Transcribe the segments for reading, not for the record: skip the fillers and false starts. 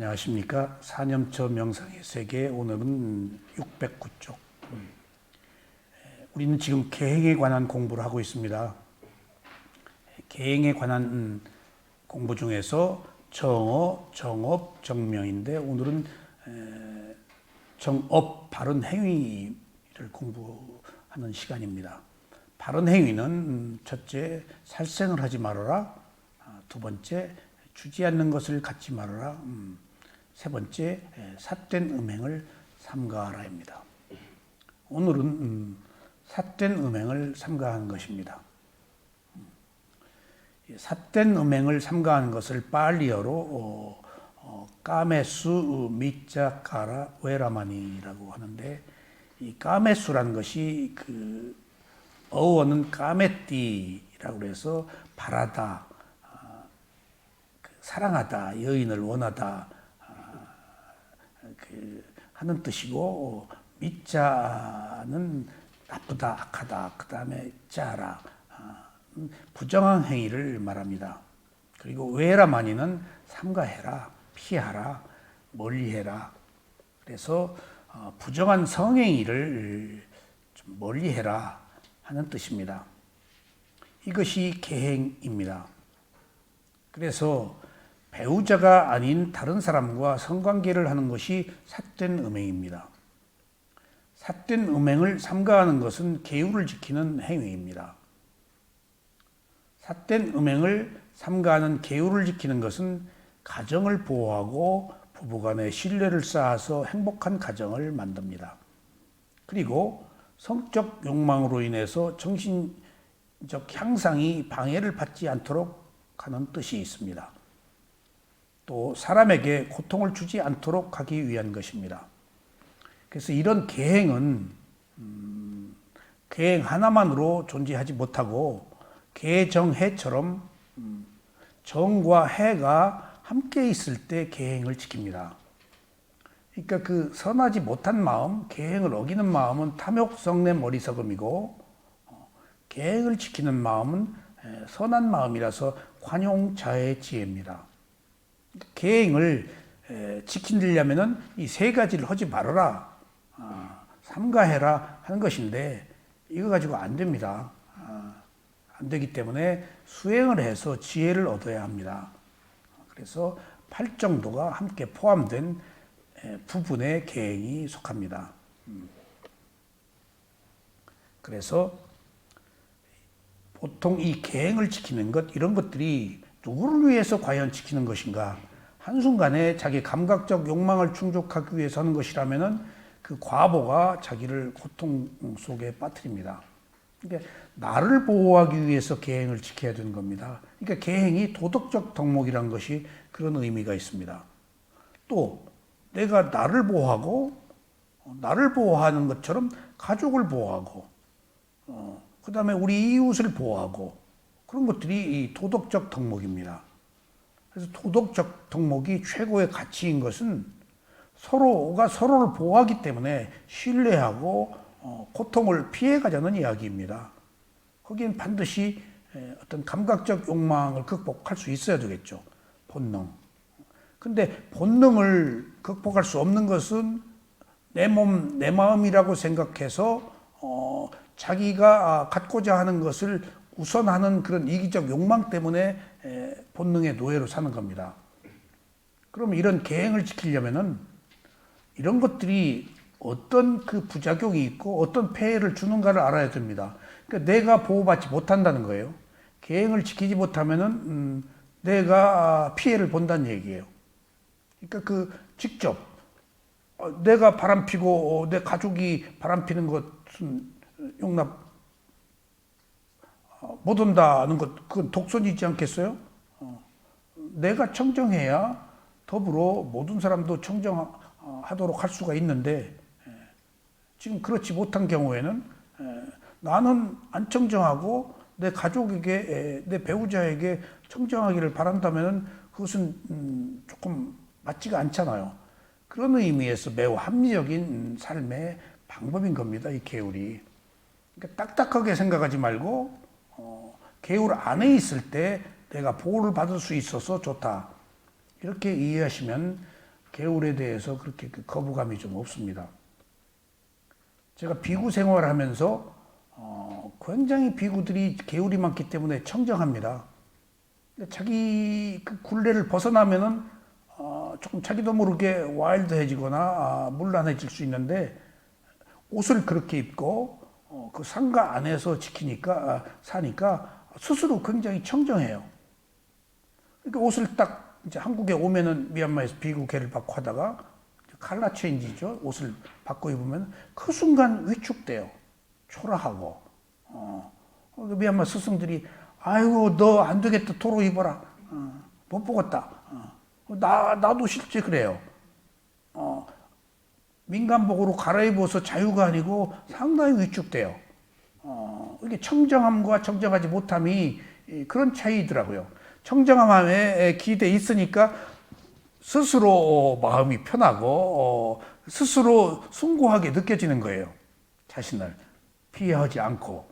안녕하십니까. 사념처 명상의 세계, 오늘은 609쪽. 우리는 지금 계행에 관한 공부를 하고 있습니다. 계행에 관한 공부 중에서 정어, 정업, 정명인데 오늘은 정업, 바른 행위를 공부하는 시간입니다. 바른 행위는 첫째, 살생을 하지 말아라. 두 번째, 주지 않는 것을 갖지 말아라. 세 번째, 삿된 음행을 삼가하라입니다. 오늘은 삿된 음행을 삼가하는 것입니다. 삿된 음행을 삼가하는 것을 팔리어로 까메수 미자카라 웨라마니라고 하는데, 이 까메수라는 것이 그 어원은 까메띠라고 해서 바라다, 사랑하다, 여인을 원하다 하는 뜻이고, 미자는 나쁘다, 악하다, 그 다음에 짜라, 부정한 행위를 말합니다. 그리고 웨라마니는 삼가해라, 피하라, 멀리해라. 그래서 부정한 성행위를 좀 멀리해라 하는 뜻입니다. 이것이 계행입니다. 그래서 배우자가 아닌 다른 사람과 성관계를 하는 것이 삿된 음행입니다. 삿된 음행을 삼가하는 것은 계율을 지키는 행위입니다. 삿된 음행을 삼가하는 계율을 지키는 것은 가정을 보호하고 부부간의 신뢰를 쌓아서 행복한 가정을 만듭니다. 그리고 성적 욕망으로 인해서 정신적 향상이 방해를 받지 않도록 하는 뜻이 있습니다. 또 사람에게 고통을 주지 않도록 하기 위한 것입니다. 그래서 이런 계행은 계행 하나만으로 존재하지 못하고 계정해처럼 정과 해가 함께 있을 때 계행을 지킵니다. 그러니까 그 선하지 못한 마음, 계행을 어기는 마음은 탐욕, 성냄, 어리석음이고, 계행을 지키는 마음은 선한 마음이라서 관용자의 지혜입니다. 계행을 지키려면은 이 세 가지를 하지 말아라, 삼가해라 하는 것인데, 이거 가지고 안 됩니다. 안 되기 때문에 수행을 해서 지혜를 얻어야 합니다. 그래서 8정도가 함께 포함된 부분의 계행이 속합니다. 그래서 보통 이 계행을 지키는 것, 이런 것들이 누구를 위해서 과연 지키는 것인가? 한순간에 자기 감각적 욕망을 충족하기 위해서 하는 것이라면은 그 과보가 자기를 고통 속에 빠뜨립니다. 그러니까 나를 보호하기 위해서 계행을 지켜야 되는 겁니다. 그러니까 계행이 도덕적 덕목이라는 것이 그런 의미가 있습니다. 또 내가 나를 보호하고, 나를 보호하는 것처럼 가족을 보호하고, 그 다음에 우리 이웃을 보호하고, 그런 것들이 이 도덕적 덕목입니다. 그래서 도덕적 덕목이 최고의 가치인 것은 서로가 서로를 보호하기 때문에 신뢰하고 고통을 피해가자는 이야기입니다. 거기엔 반드시 어떤 감각적 욕망을 극복할 수 있어야 되겠죠. 본능. 근데 본능을 극복할 수 없는 것은 내 몸, 내 마음이라고 생각해서 자기가 갖고자 하는 것을 우선하는 그런 이기적 욕망 때문에 본능의 노예로 사는 겁니다. 그럼 이런 계행을 지키려면은 이런 것들이 어떤 그 부작용이 있고 어떤 폐해를 주는가를 알아야 됩니다. 그러니까 내가 보호받지 못한다는 거예요. 계행을 지키지 못하면은 내가 피해를 본다는 얘기예요. 그러니까 그 직접 내가 바람피고 내 가족이 바람피는 것은 용납 못 온다는 것, 그건 독선이지 않겠어요? 내가 청정해야 더불어 모든 사람도 청정하도록 할 수가 있는데, 지금 그렇지 못한 경우에는 나는 안 청정하고 내 가족에게, 내 배우자에게 청정하기를 바란다면 그것은 조금 맞지가 않잖아요. 그런 의미에서 매우 합리적인 삶의 방법인 겁니다, 이 계율이. 그러니까 딱딱하게 생각하지 말고 계율 안에 있을 때 내가 보호를 받을 수 있어서 좋다. 이렇게 이해하시면 개울에 대해서 그렇게 거부감이 좀 없습니다. 제가 비구 생활하면서 굉장히 비구들이 개울이 많기 때문에 청정합니다. 자기 그 굴레를 벗어나면은 조금 자기도 모르게 와일드해지거나 문란해질 수 있는데 옷을 그렇게 입고 그 상가 안에서 지키니까 사니까 스스로 굉장히 청정해요. 그러니까 옷을 딱 이제 한국에 오면은 미얀마에서 비구개를 받고 하다가 칼라 체인지죠. 옷을 바꿔 입으면 그 순간 위축돼요. 초라하고. 미얀마 스승들이 아이고 너 안 되겠다 도로 입어라. 못 보겠다. 나도 실제 그래요. 민간복으로 갈아입어서 자유가 아니고 상당히 위축돼요. 이게 청정함과 청정하지 못함이 그런 차이더라고요. 청정함에 기대 있으니까 스스로 마음이 편하고 스스로 숭고하게 느껴지는 거예요. 자신을 피하지 않고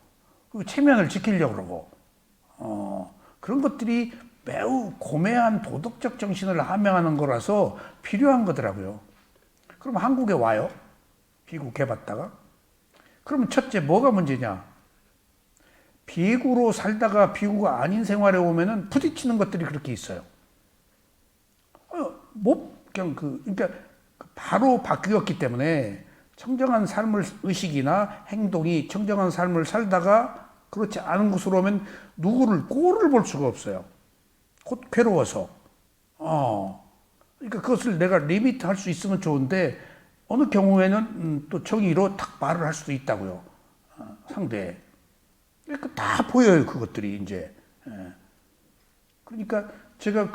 그리고 체면을 지키려고 그러고 그런 것들이 매우 고매한 도덕적 정신을 함양하는 거라서 필요한 거더라고요. 그럼 한국에 와요. 비구개 받다가. 그러면 첫째 뭐가 문제냐? 비구로 살다가 비구가 아닌 생활에 오면은 부딪히는 것들이 그렇게 있어요. 그러니까 바로 바뀌었기 때문에 청정한 삶을 의식이나 행동이 청정한 삶을 살다가 그렇지 않은 곳으로 오면 누구를 꼴을 볼 수가 없어요. 곧 괴로워서. 그러니까 그것을 내가 리미트 할 수 있으면 좋은데 어느 경우에는 또 정의로 딱 말을 할 수도 있다고요. 상대에. 그러니까 다 보여요, 그것들이 이제. 그러니까 제가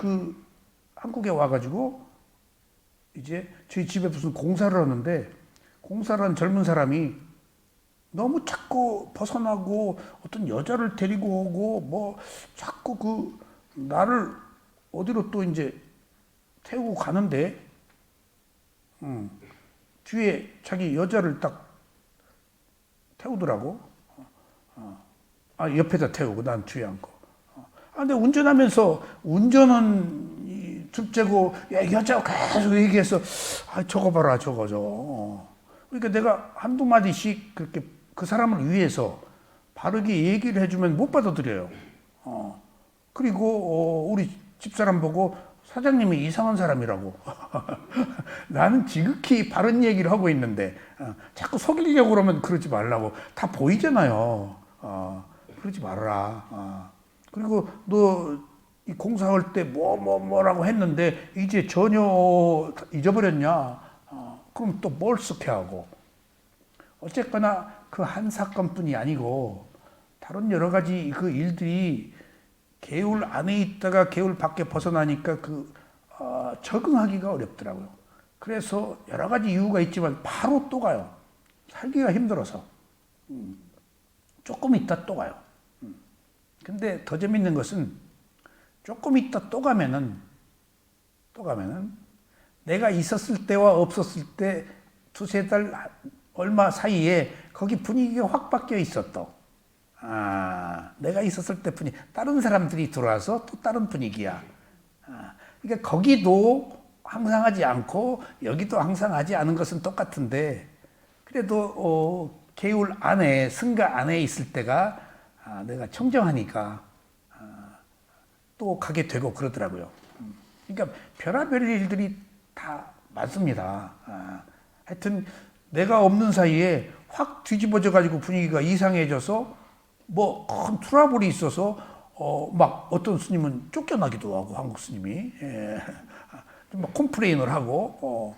한국에 와가지고 이제 저희 집에 무슨 공사를 하는데 공사를 한 젊은 사람이 너무 자꾸 벗어나고 어떤 여자를 데리고 오고 뭐 자꾸 나를 어디로 또 이제 태우고 가는데 뒤에 자기 여자를 딱 태우더라고. 옆에다 태우고 난 뒤에 앉고. 근데 운전하면서 운전은 둘째고 여자가 계속 얘기해서 저거 봐라 저거. 그러니까 내가 한두 마디씩 그렇게 그 사람을 위해서 바르게 얘기를 해주면 못 받아들여요. 그리고 우리 집사람 보고 사장님이 이상한 사람이라고. 나는 지극히 바른 얘기를 하고 있는데 자꾸 속이려고 그러면 그러지 말라고. 다 보이잖아요. 그러지 말아라. 그리고 너 이 공사할 때 뭐라고 했는데 이제 전혀 잊어버렸냐? 그럼 또 멀쓱해하고. 어쨌거나 그 한 사건뿐이 아니고 다른 여러 가지 그 일들이 개울 안에 있다가 개울 밖에 벗어나니까 적응하기가 어렵더라고요. 그래서 여러 가지 이유가 있지만 바로 또 가요. 살기가 힘들어서. 조금 있다 또 가요. 근데 더 재밌는 것은 조금 있다 또 가면은 내가 있었을 때와 없었을 때 두세 달 얼마 사이에 거기 분위기가 확 바뀌어 있었어. 내가 있었을 때 다른 사람들이 들어와서 또 다른 분위기야. 그러니까 거기도 항상 하지 않고 여기도 항상 하지 않은 것은 똑같은데 그래도 개울 안에 승가 안에 있을 때가 내가 청정하니까 또 가게 되고 그러더라고요. 그러니까 별의별 일들이 다 많습니다. 하여튼 내가 없는 사이에 확 뒤집어져 가지고 분위기가 이상해져서 뭐 큰 트러블이 있어서 막 어떤 스님은 쫓겨나기도 하고 한국 스님이 막 컴플레인을 하고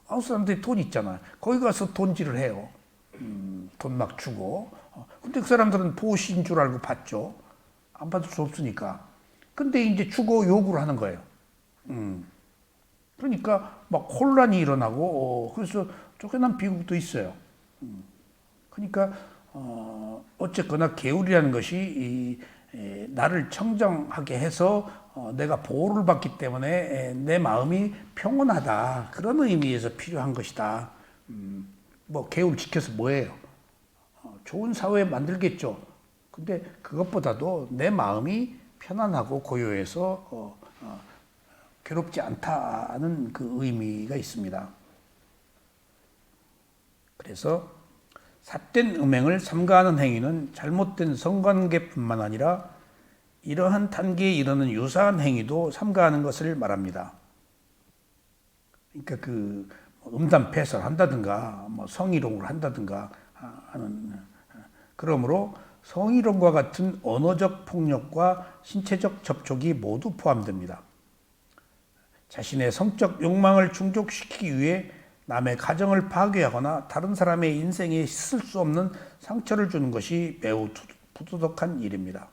한국 사람들이 돈 있잖아. 거기 가서 돈질을 해요. 돈 막 주고. 근데 그 사람들은 보시인 줄 알고 받죠. 안 받을 수 없으니까. 근데 이제 주고 요구를 하는 거예요. 그러니까 막 혼란이 일어나고 그래서 쫓겨난 비극도 있어요. 그러니까 어쨌거나 개울이라는 것이 나를 청정하게 해서 내가 보호를 받기 때문에 내 마음이 평온하다. 그런 의미에서 필요한 것이다. 뭐 개울 지켜서 뭐예요? 좋은 사회 만들겠죠. 근데 그것보다도 내 마음이 편안하고 고요해서 괴롭지 않다는 그 의미가 있습니다. 그래서 삿된 음행을 삼가하는 행위는 잘못된 성관계뿐만 아니라 이러한 단계에 이르는 유사한 행위도 삼가하는 것을 말합니다. 그러니까 그 음담 패설을 한다든가 뭐 성희롱을 한다든가 하는, 그러므로 성희롱과 같은 언어적 폭력과 신체적 접촉이 모두 포함됩니다. 자신의 성적 욕망을 충족시키기 위해 남의 가정을 파괴하거나 다른 사람의 인생에 씻을 수 없는 상처를 주는 것이 매우 부도덕한 일입니다.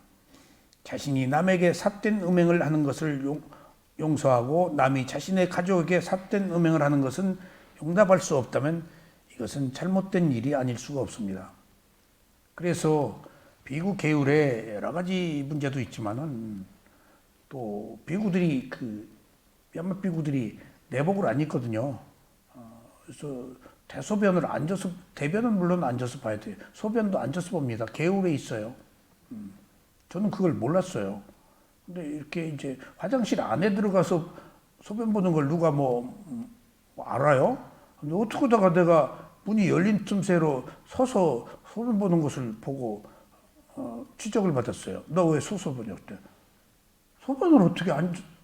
자신이 남에게 삿된 음행을 하는 것을 용서하고 남이 자신의 가족에게 삿된 음행을 하는 것은 용납할 수 없다면 이것은 잘못된 일이 아닐 수가 없습니다. 그래서 비구 계율에 여러 가지 문제도 있지만은 또 비구들이 미얀마 비구들이 내복을 안 입거든요. 그래서 대소변을 앉아서, 대변은 물론 앉아서 봐야 돼요. 소변도 앉아서 봅니다. 계율에 있어요. 저는 그걸 몰랐어요. 근데 이렇게 이제 화장실 안에 들어가서 소변 보는 걸 누가 뭐 알아요? 근데 어떡하다가 내가 문이 열린 틈새로 서서 소변 보는 것을 보고 지적을 받았어요. 너 왜 서서 보냐 그때. 소변을 어떻게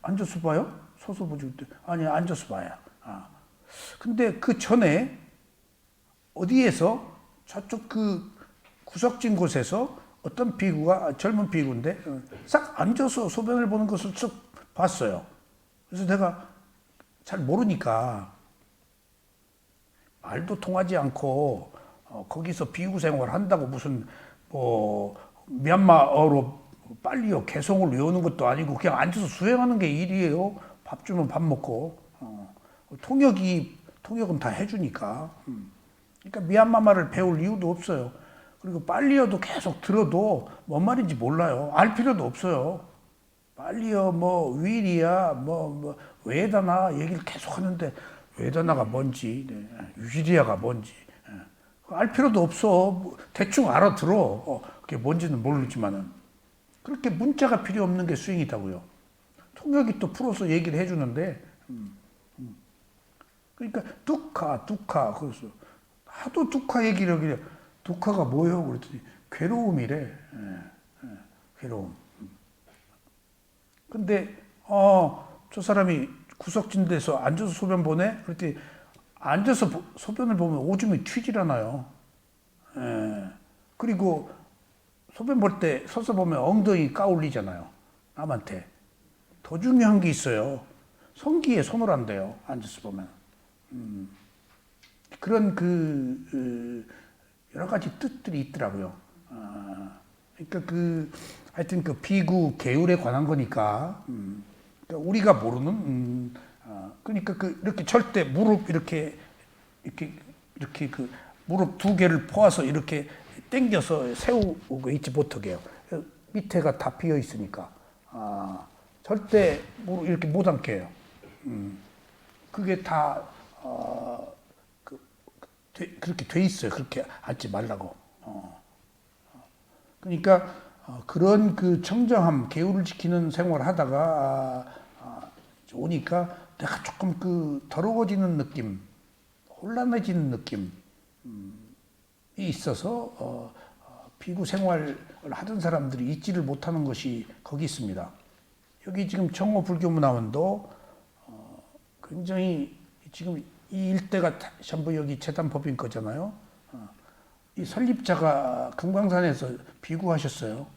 앉아서 봐요? 서서 보지 그때. 아니 앉아서 봐야. 근데 그 전에 어디에서 저쪽 그 구석진 곳에서 어떤 비구가, 젊은 비구인데 싹 앉아서 소변을 보는 것을 쓱 봤어요. 그래서 내가 잘 모르니까 말도 통하지 않고 거기서 비구 생활 한다고 무슨 뭐 미얀마어로 빨리요 개성을 외우는 것도 아니고 그냥 앉아서 수행하는 게 일이에요. 밥 주면 밥 먹고 통역은 다 해주니까. 그러니까 미얀마 말을 배울 이유도 없어요. 그리고 빨리어도 계속 들어도 뭔 말인지 몰라요. 알 필요도 없어요. 빨리어 뭐 위리야 뭐 웨다나 얘기를 계속 하는데 웨다나가 뭔지 위리아가 뭔지 알 필요도 없어. 대충 알아들어. 그게 뭔지는 모르지만은 그렇게 문자가 필요 없는 게 수행이다고요. 통역이 또 풀어서 얘기를 해주는데 그러니까 뚜카 그래서 하도 뚜카 얘기를 하길래 두카가 뭐예요? 그랬더니 괴로움이래. 괴로움. 근데 저 사람이 구석진 데서 앉아서 소변 보네? 그랬더니 앉아서 소변을 보면 오줌이 튀질 않아요. 그리고 소변 볼 때 서서 보면 엉덩이 까올리잖아요. 남한테. 더 중요한 게 있어요. 성기에 손을 안 대요. 앉아서 보면. 그런 여러 가지 뜻들이 있더라고요. 그러니까 하여튼 그 비구 계율에 관한 거니까, 그러니까 우리가 모르는, 그러니까 이렇게 절대 무릎 이렇게 그 무릎 두 개를 포아서 이렇게 당겨서 세우고 있지 못하게 해요. 밑에가 다 비어 있으니까. 절대 무릎 이렇게 못 앉게 해요. 그게 다, 그렇게 돼 있어요. 그렇게 앉지 말라고. 그러니까 그런 그 청정함, 계율을 지키는 생활을 하다가 오니까 내가 조금 더러워지는 느낌, 혼란해지는 느낌이 있어서 비구 생활을 하던 사람들이 잊지를 못하는 것이 거기 있습니다. 여기 지금 청호 불교문화원도 굉장히 지금 이 일대가 전부 여기 재단법인 거잖아요. 이 설립자가 금강산에서 비구하셨어요.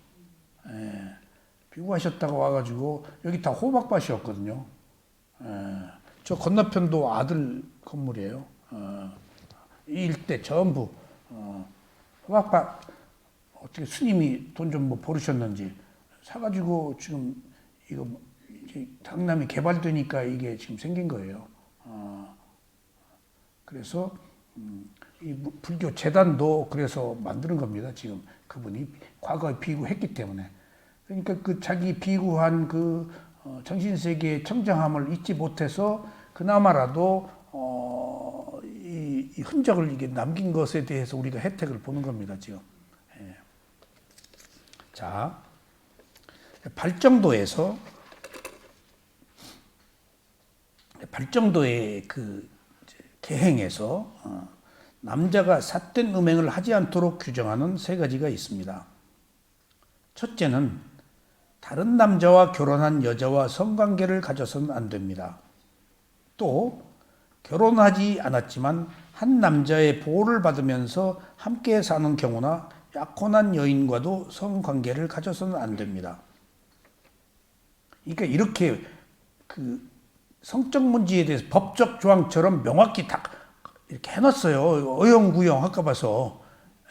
비구하셨다가 와가지고 여기 다 호박밭이었거든요. 저 건너편도 아들 건물이에요. 이 일대 전부 호박밭 어떻게 스님이 돈 좀 뭐 버르셨는지 사가지고 지금 이거 강남이 개발되니까 이게 지금 생긴 거예요. 그래서 이 불교 재단도 그래서 만드는 겁니다. 지금 그분이 과거에 비구했기 때문에. 그러니까 그 자기 비구한 정신세계의 청정함을 잊지 못해서 그나마라도 이 흔적을 이게 남긴 것에 대해서 우리가 혜택을 보는 겁니다. 지금. 자, 발정도에서 발정도의 그 계행에서 남자가 삿된 음행을 하지 않도록 규정하는 세 가지가 있습니다. 첫째는 다른 남자와 결혼한 여자와 성관계를 가져서는 안 됩니다. 또 결혼하지 않았지만 한 남자의 보호를 받으면서 함께 사는 경우나 약혼한 여인과도 성관계를 가져서는 안 됩니다. 그러니까 이렇게 그 성적 문제에 대해서 법적 조항처럼 명확히 다 이렇게 해놨어요. 어영구영 할까 봐서.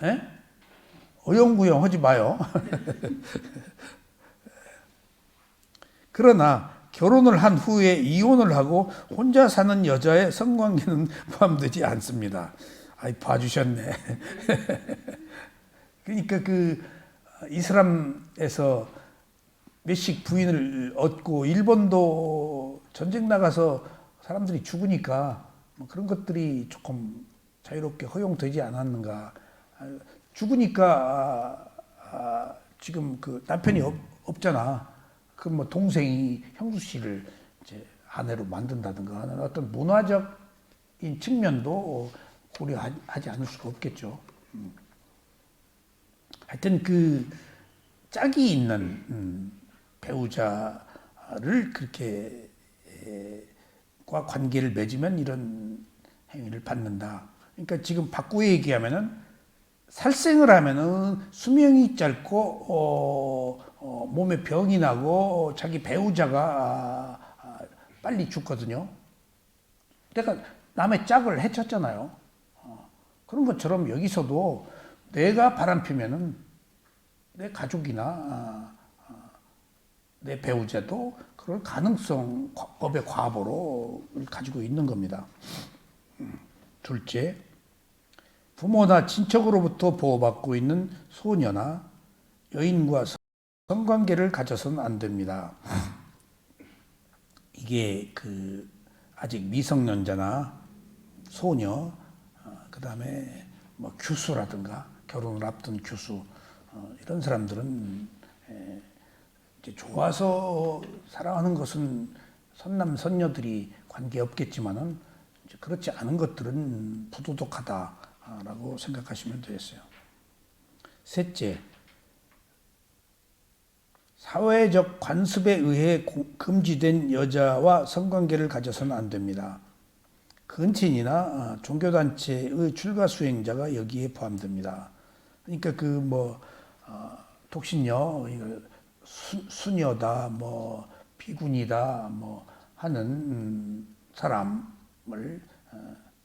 에? 어영구영 하지 마요. 그러나 결혼을 한 후에 이혼을 하고 혼자 사는 여자의 성관계는 포함되지 않습니다. 아이, 봐주셨네. 그러니까 그 이슬람에서 몇씩 부인을 얻고 일본도 전쟁 나가서 사람들이 죽으니까 뭐 그런 것들이 조금 자유롭게 허용되지 않았는가. 죽으니까 지금 그 남편이 없잖아. 그 뭐 동생이 형수 씨를 이제 아내로 만든다든가 하는 어떤 문화적인 측면도 고려하지 않을 수가 없겠죠. 하여튼 그 짝이 있는 배우자를 그렇게 과 관계를 맺으면 이런 행위를 받는다. 그러니까 지금 바꾸어 얘기하면은 살생을 하면은 수명이 짧고 몸에 병이 나고 자기 배우자가 빨리 죽거든요. 내가 남의 짝을 해쳤잖아요. 그런 것처럼 여기서도 내가 바람피면은 내 가족이나 내 배우자도 그럴 가능성, 법의 과보로 가지고 있는 겁니다. 둘째, 부모나 친척으로부터 보호받고 있는 소녀나 여인과 성관계를 가져서는 안 됩니다. 이게 그 아직 미성년자나 소녀, 그 다음에 뭐 규수라든가 결혼을 앞둔 규수, 이런 사람들은 이제 좋아서 사랑하는 것은 선남 선녀들이 관계 없겠지만은 이제 그렇지 않은 것들은 부도덕하다라고 생각하시면 되겠어요. 셋째, 사회적 관습에 의해 금지된 여자와 성관계를 가져서는 안 됩니다. 근친이나 종교단체의 출가 수행자가 여기에 포함됩니다. 그러니까 그 뭐 독신녀, 수녀다, 뭐 비군이다, 뭐 하는 사람을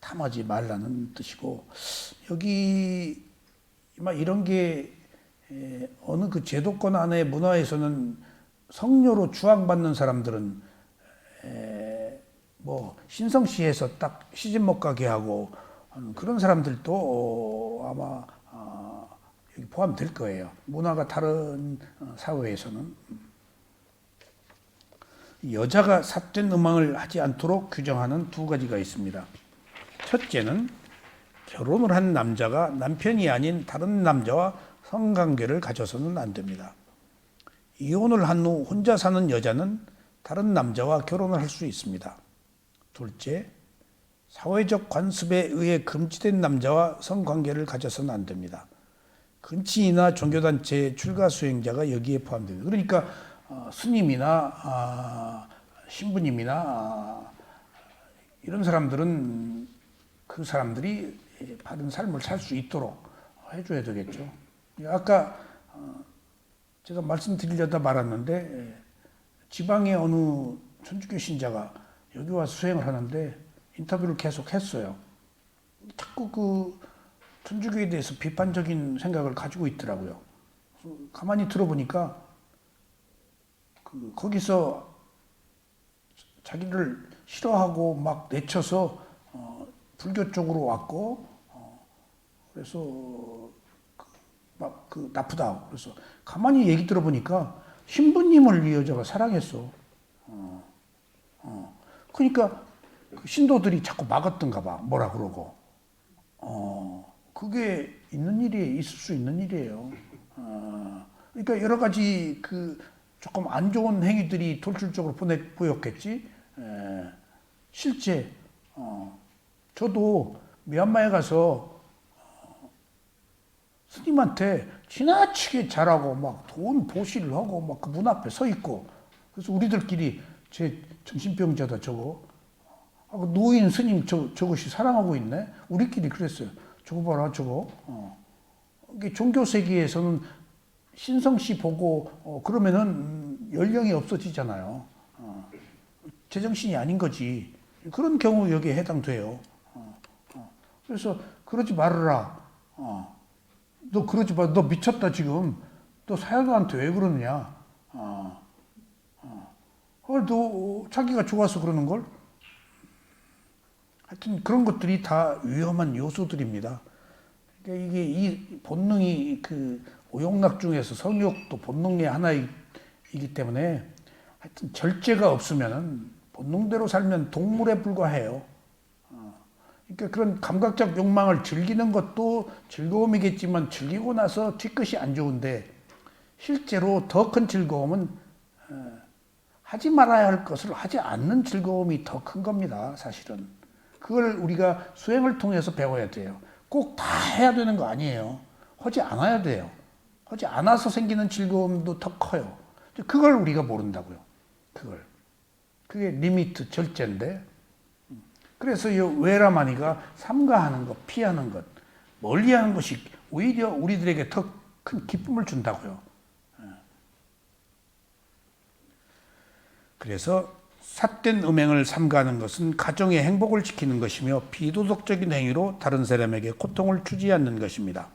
탐하지 말라는 뜻이고, 여기 막 이런 게 어느 그 제도권 안에 문화에서는 성녀로 추앙받는 사람들은 뭐 신성시에서 딱 시집 못 가게 하고 그런 사람들도 아마 여기 포함될 거예요. 문화가 다른 사회에서는. 여자가 삿된 음행을 하지 않도록 규정하는 두 가지가 있습니다. 첫째는 결혼을 한 남자가 남편이 아닌 다른 남자와 성관계를 가져서는 안 됩니다. 이혼을 한 후 혼자 사는 여자는 다른 남자와 결혼을 할 수 있습니다. 둘째, 사회적 관습에 의해 금지된 남자와 성관계를 가져서는 안 됩니다. 근친이나 종교단체의 출가 수행자가 여기에 포함됩니다. 그러니까 스님이나 신부님이나 이런 사람들은 그 사람들이 바른 삶을 살 수 있도록 해줘야 되겠죠. 아까 제가 말씀드리려다 말았는데 지방의 어느 천주교 신자가 여기 와서 수행을 하는데 인터뷰를 계속 했어요. 자꾸 그 천주교에 대해서 비판적인 생각을 가지고 있더라고요. 가만히 들어보니까 거기서 자기를 싫어하고 막 내쳐서 불교 쪽으로 왔고 그래서 막 나쁘다. 그래서 가만히 얘기 들어보니까 신부님을 이 여자가 사랑했어. 그러니까 그 신도들이 자꾸 막았던가 봐. 뭐라 그러고. 그게 있을 수 있는 일이에요. 그러니까 여러 가지 그 조금 안 좋은 행위들이 돌출적으로 보였겠지. 실제 저도 미얀마에 가서 스님한테 지나치게 잘하고 막 돈 보시를 하고 막 그 문 앞에 서 있고, 그래서 우리들끼리 제 정신병자다 저거, 그 노인 스님 저것이 사랑하고 있네, 우리끼리 그랬어요. 저거 봐라 저거. 이게 종교 세계에서는 신성 씨 보고 그러면은 연령이 없어지잖아요. 제정신이 아닌 거지. 그런 경우 여기에 해당돼요. 그래서 그러지 말아라. 너 그러지 마. 너 미쳤다 지금. 너 사야도한테 왜 그러느냐. 너 자기가 좋아서 그러는 걸. 하여튼 그런 것들이 다 위험한 요소들입니다. 그러니까 이게 이 본능이 그 오용락 중에서 성욕도 본능의 하나이기 때문에 하여튼 절제가 없으면은 본능대로 살면 동물에 불과해요. 그러니까 그런 감각적 욕망을 즐기는 것도 즐거움이겠지만 즐기고 나서 뒤끝이 안 좋은데, 실제로 더 큰 즐거움은 하지 말아야 할 것을 하지 않는 즐거움이 더 큰 겁니다. 사실은 그걸 우리가 수행을 통해서 배워야 돼요. 꼭 다 해야 되는 거 아니에요. 하지 않아야 돼요. 하지 않아서 생기는 즐거움도 더 커요. 그걸 우리가 모른다고요. 그게 리미트 절제인데, 그래서 이 외라마니가 삼가하는 것, 피하는 것, 멀리하는 것이 오히려 우리들에게 더 큰 기쁨을 준다고요. 그래서 삿된 음행을 삼가하는 것은 가정의 행복을 지키는 것이며 비도덕적인 행위로 다른 사람에게 고통을 주지 않는 것입니다.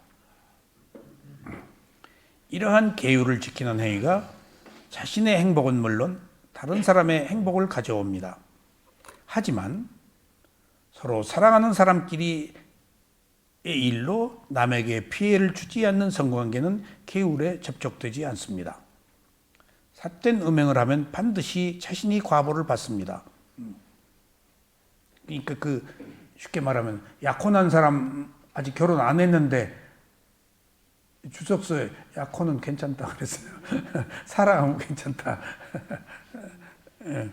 이러한 계율을 지키는 행위가 자신의 행복은 물론 다른 사람의 행복을 가져옵니다. 하지만 서로 사랑하는 사람끼리의 일로 남에게 피해를 주지 않는 성관계는 계율에 접촉되지 않습니다. 삿된 음행을 하면 반드시 자신이 과보를 받습니다. 그러니까 쉽게 말하면 약혼한 사람 아직 결혼 안 했는데 주석서에 약혼은 괜찮다 그랬어요. 사랑하면 괜찮다. 예.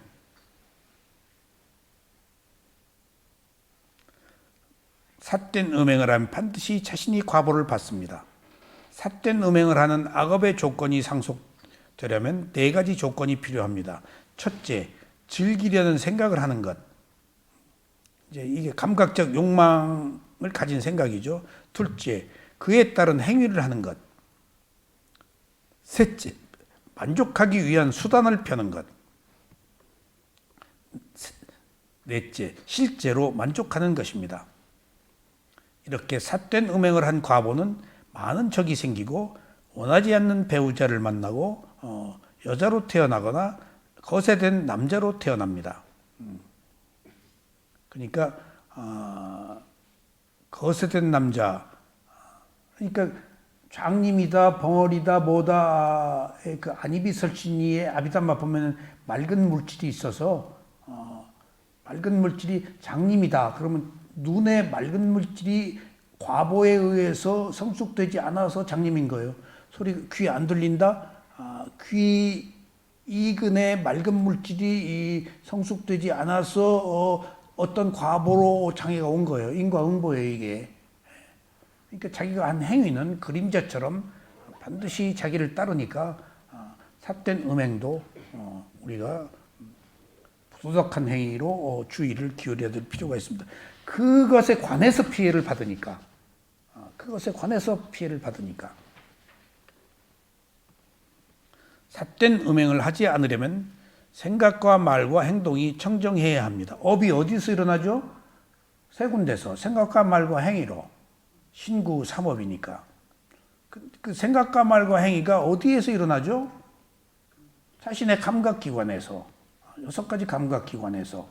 삿된 음행을 하면 반드시 자신이 과보를 받습니다. 삿된 음행을 하는 악업의 조건이 상속되려면 4가지 조건이 필요합니다. 첫째, 즐기려는 생각을 하는 것. 이제 이게 감각적 욕망을 가진 생각이죠. 둘째, 그에 따른 행위를 하는 것. 셋째, 만족하기 위한 수단을 펴는 것. 넷째, 실제로 만족하는 것입니다. 이렇게 삿된 음행을 한 과보는 많은 적이 생기고 원하지 않는 배우자를 만나고 여자로 태어나거나 거세된 남자로 태어납니다. 그러니까 거세된 남자, 그러니까 장님이다, 벙어리다, 뭐다, 그 아니비설신이의 아비담마 보면 맑은 물질이 있어서 맑은 물질이 장님이다. 그러면 눈에 맑은 물질이 과보에 의해서 성숙되지 않아서 장님인 거예요. 소리 귀에 안 들린다. 귀 이근에 맑은 물질이 성숙되지 않아서 어떤 과보로 장애가 온 거예요. 인과응보예요 이게. 그러니까 자기가 한 행위는 그림자처럼 반드시 자기를 따르니까 삿된 음행도 우리가 부도덕한 행위로 주의를 기울여야 될 필요가 있습니다. 그것에 관해서 피해를 받으니까. 삿된 음행을 하지 않으려면 생각과 말과 행동이 청정해야 합니다. 업이 어디서 일어나죠? 세 군데서. 생각과 말과 행위로. 신구 삼업이니까. 그 생각과 말과 행위가 어디에서 일어나죠? 자신의 감각기관에서. 6가지 감각기관에서.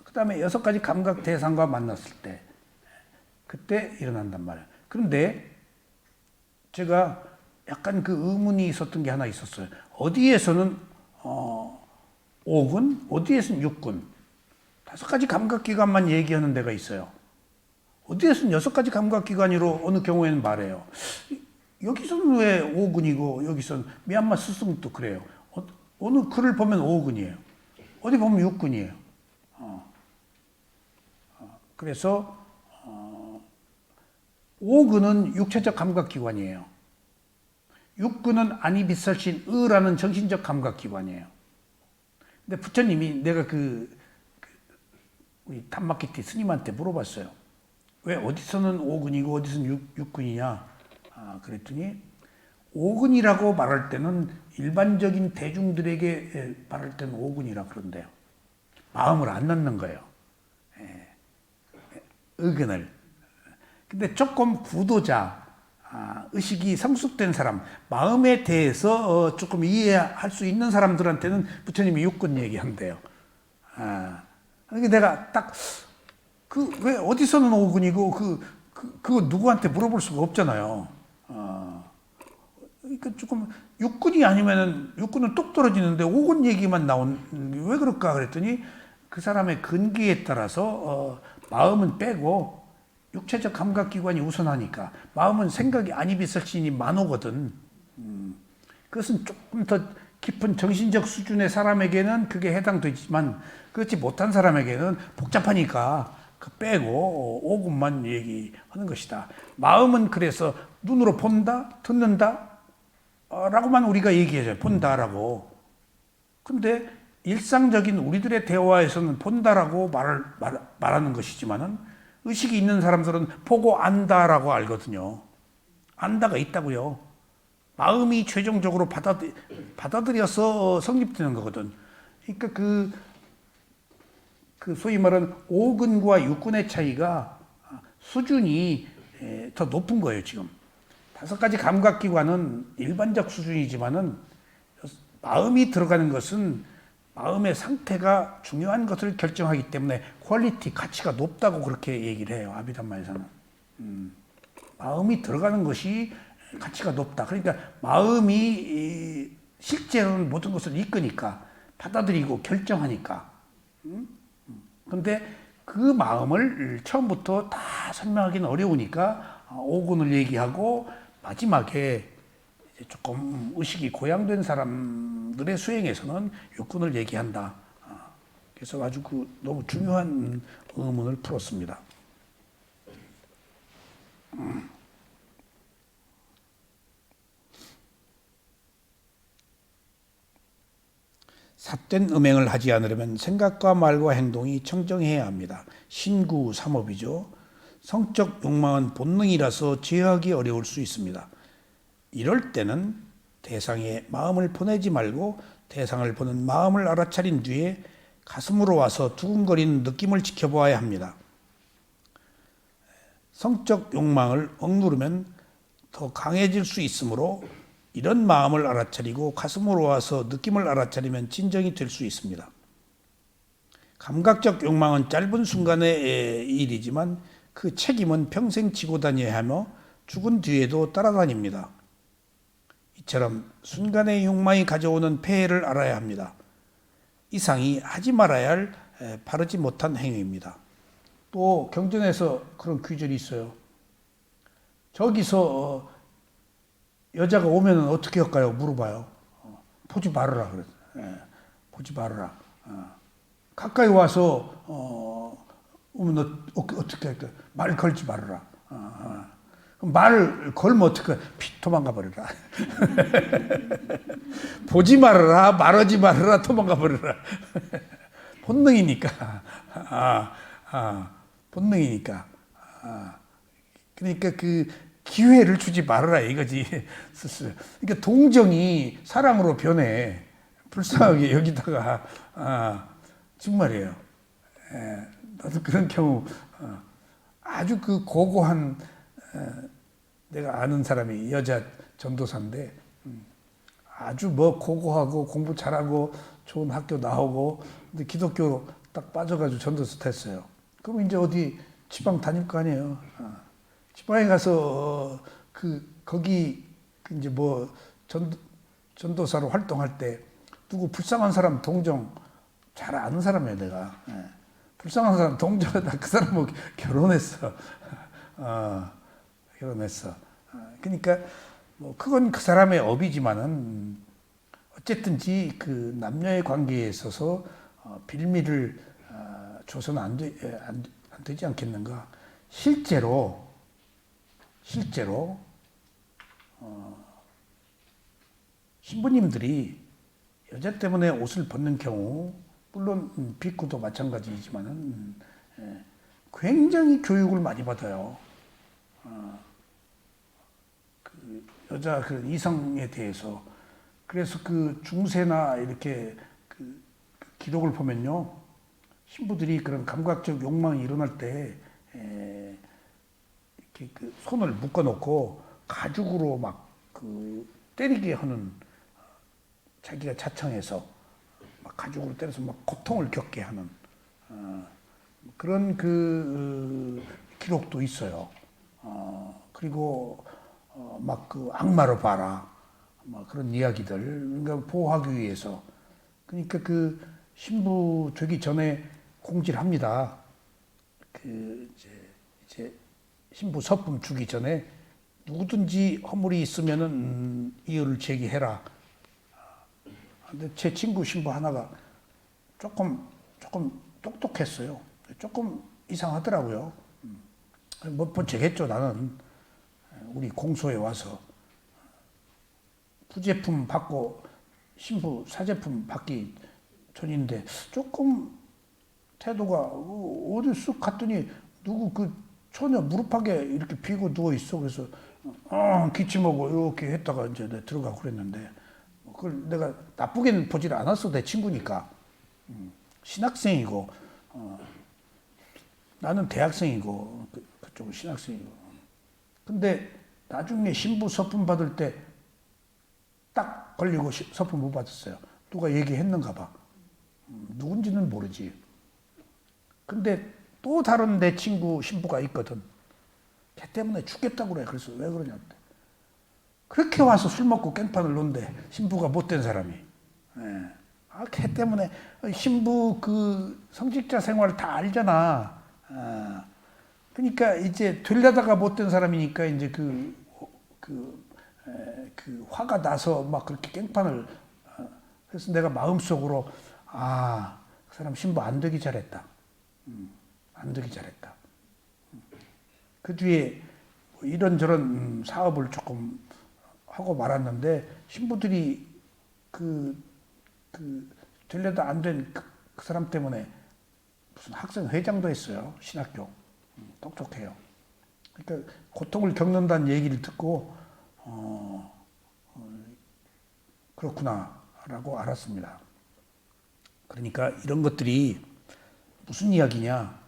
그 다음에 6가지 감각 대상과 만났을 때. 그때 일어난단 말이에요. 그런데 제가 약간 그 의문이 있었던 게 하나 있었어요. 어디에서는 5군, 어디에서는 6군. 5가지 감각기관만 얘기하는 데가 있어요. 어디에서는 6가지 감각기관으로 어느 경우에는 말해요. 여기서는 왜 5군이고 여기서는 미얀마 스승도 그래요. 어느 글을 보면 5군이에요. 어디 보면 6군이에요. 그래서 오근은 육체적 감각기관이에요. 육근은 아니 비설신 의라는 정신적 감각기관이에요. 근데 부처님이 내가 우리 탐마키티 스님한테 물어봤어요. 왜 어디서는 오근이고 어디서는 육근이냐? 그랬더니 오근이라고 말할 때는 일반적인 대중들에게 말할 때는 오근이라 그런데요. 마음을 안 넣는 거예요. 의근을. 근데 조금 구도자, 의식이 성숙된 사람, 마음에 대해서 조금 이해할 수 있는 사람들한테는 부처님이 육근 얘기한대요. 그러니까 내가 딱 왜 어디서는 오근이고 그거 누구한테 물어볼 수가 없잖아요. 그러니까 조금 육근이 아니면은 육근은 뚝 떨어지는데 오근 얘기만 왜 그럴까 그랬더니 그 사람의 근기에 따라서 마음은 빼고 육체적 감각기관이 우선하니까 마음은 생각이 아니비설신이 만오거든. 그것은 조금 더 깊은 정신적 수준의 사람에게는 그게 해당되지만 그렇지 못한 사람에게는 복잡하니까 그 빼고 오근만 얘기하는 것이다. 마음은 그래서 눈으로 본다, 듣는다 라고만 우리가 얘기해줘요. 본다라고. 근데 일상적인 우리들의 대화에서는 본다라고 말하는 것이지만은 의식이 있는 사람들은 보고 안다라고 알거든요. 안다가 있다고요. 마음이 최종적으로 받아들여서 성립되는 거거든. 그러니까 그 소위 말하는 오근과 육근의 차이가 수준이 더 높은 거예요, 지금. 5가지 감각기관은 일반적 수준이지만은 마음이 들어가는 것은 마음의 상태가 중요한 것을 결정하기 때문에 퀄리티, 가치가 높다고 그렇게 얘기를 해요. 아비담마에서는. 마음이 들어가는 것이 가치가 높다. 그러니까 마음이 실제로는 모든 것을 이끄니까 받아들이고 결정하니까. 그런데 그 마음을 처음부터 다 설명하기는 어려우니까 오근을 얘기하고 마지막에 조금 의식이 고양된 사람들의 수행에서는 육근을 얘기한다. 그래서 아주 너무 중요한 의문을 풀었습니다. 삿된 음행을 하지 않으려면 생각과 말과 행동이 청정해야 합니다. 신구 삼업이죠. 성적 욕망은 본능이라서 제어하기 어려울 수 있습니다. 이럴 때는 대상에 마음을 보내지 말고 대상을 보는 마음을 알아차린 뒤에 가슴으로 와서 두근거리는 느낌을 지켜보아야 합니다. 성적 욕망을 억누르면 더 강해질 수 있으므로 이런 마음을 알아차리고 가슴으로 와서 느낌을 알아차리면 진정이 될 수 있습니다. 감각적 욕망은 짧은 순간의 일이지만 그 책임은 평생 지고 다녀야 하며 죽은 뒤에도 따라다닙니다. 이처럼 순간의 욕망이 가져오는 폐해를 알아야 합니다. 이상이 하지 말아야 할 바르지 못한 행위입니다. 또 경전에서 그런 규절이 있어요. 저기서 여자가 오면 어떻게 할까요? 물어봐요. 보지 말아라 그래서. 보지 말아라. 가까이 와서 오면 어떻게 할까? 말 걸지 말아라. 말 걸면 어떻게? 도망가 버려라. 보지 말아라, 말하지 말아라, 도망가 버려라. 본능이니까. 본능이니까. 그러니까 기회를 주지 말아라 이거지. 그러니까 동정이 사랑으로 변해. 불쌍하게 여기다가 정말이에요. 나도 그런 경우 아주 고고한 내가 아는 사람이 여자 전도사인데 아주 고고하고 공부 잘하고 좋은 학교 나오고 근데 기독교 딱 빠져가지고 전도사 됐어요. 그럼 이제 어디 지방 다닐 거 아니에요. 지방에 가서 거기 이제 전도사로 활동할 때 누구 불쌍한 사람 동정 잘 아는 사람이에요 내가. 불쌍한 사람 동정하다 그 사람하고 결혼했어. 결혼했어. 그러니까 그건 그 사람의 업이지만은 어쨌든지 그 남녀의 관계에 있어서 빌미를 줘서는 안 안 되지 않겠는가? 실제로 신부님들이 여자 때문에 옷을 벗는 경우, 물론 비쿠도 마찬가지이지만은 굉장히 교육을 많이 받아요. 그 여자 그 이성에 대해서. 그래서 그 중세나 이렇게 그 기록을 보면요, 신부들이 그런 감각적 욕망이 일어날 때 이렇게 그 손을 묶어놓고 가죽으로 막 그 때리게 하는, 자기가 자청해서 막 가죽으로 때려서 막 고통을 겪게 하는 그런 그 기록도 있어요. 그리고 막 그 악마로 봐라, 막 그런 이야기들, 그러니까 보호하기 위해서. 그러니까 그 신부 되기 전에 공지를 합니다. 그 이제 신부 서품 주기 전에 누구든지 허물이 있으면은 이의를 제기해라. 근데 제 친구 신부 하나가 조금 똑똑했어요. 조금 이상하더라고요. 못 본 척했죠. 나는 우리 공소에 와서 부제품 받고 신부 사제품 받기 전인데 조금 태도가, 어디 쑥 갔더니 누구 그 처녀 무릎팍에 이렇게 비고 누워 있어. 그래서 기침하고 이렇게 했다가 이제 내가 들어가고 그랬는데, 그걸 내가 나쁘게는 보질 않았어. 내 친구니까. 신학생이고 나는 대학생이고 그쪽은 신학생이고. 근데 나중에 신부 서품 받을 때 딱 걸리고 서품 못 받았어요. 누가 얘기했는가 봐. 누군지는 모르지. 근데 또 다른 내 친구 신부가 있거든. 걔 때문에 죽겠다고 그래. 그래서 왜 그러냐. 그렇게 와서 술 먹고 깽판을 논대. 신부가 못된 사람이. 예. 걔 때문에 신부 그 성직자 생활 다 알잖아. 그러니까 이제 되려다가 못된 사람이니까 이제 그 화가 나서 막 그렇게 깽판을. 그래서 내가 마음속으로 그 사람 신부 안 되기 잘했다. 안 되기 잘했다. 그 뒤에 뭐 이런저런 사업을 조금 하고 말았는데, 신부들이 되려다 안 된 그 사람 때문에 무슨 학생 회장도 했어요. 신학교. 똑똑해요. 그러니까 고통을 겪는다는 얘기를 듣고 그렇구나라고 알았습니다. 그러니까 이런 것들이 무슨 이야기냐?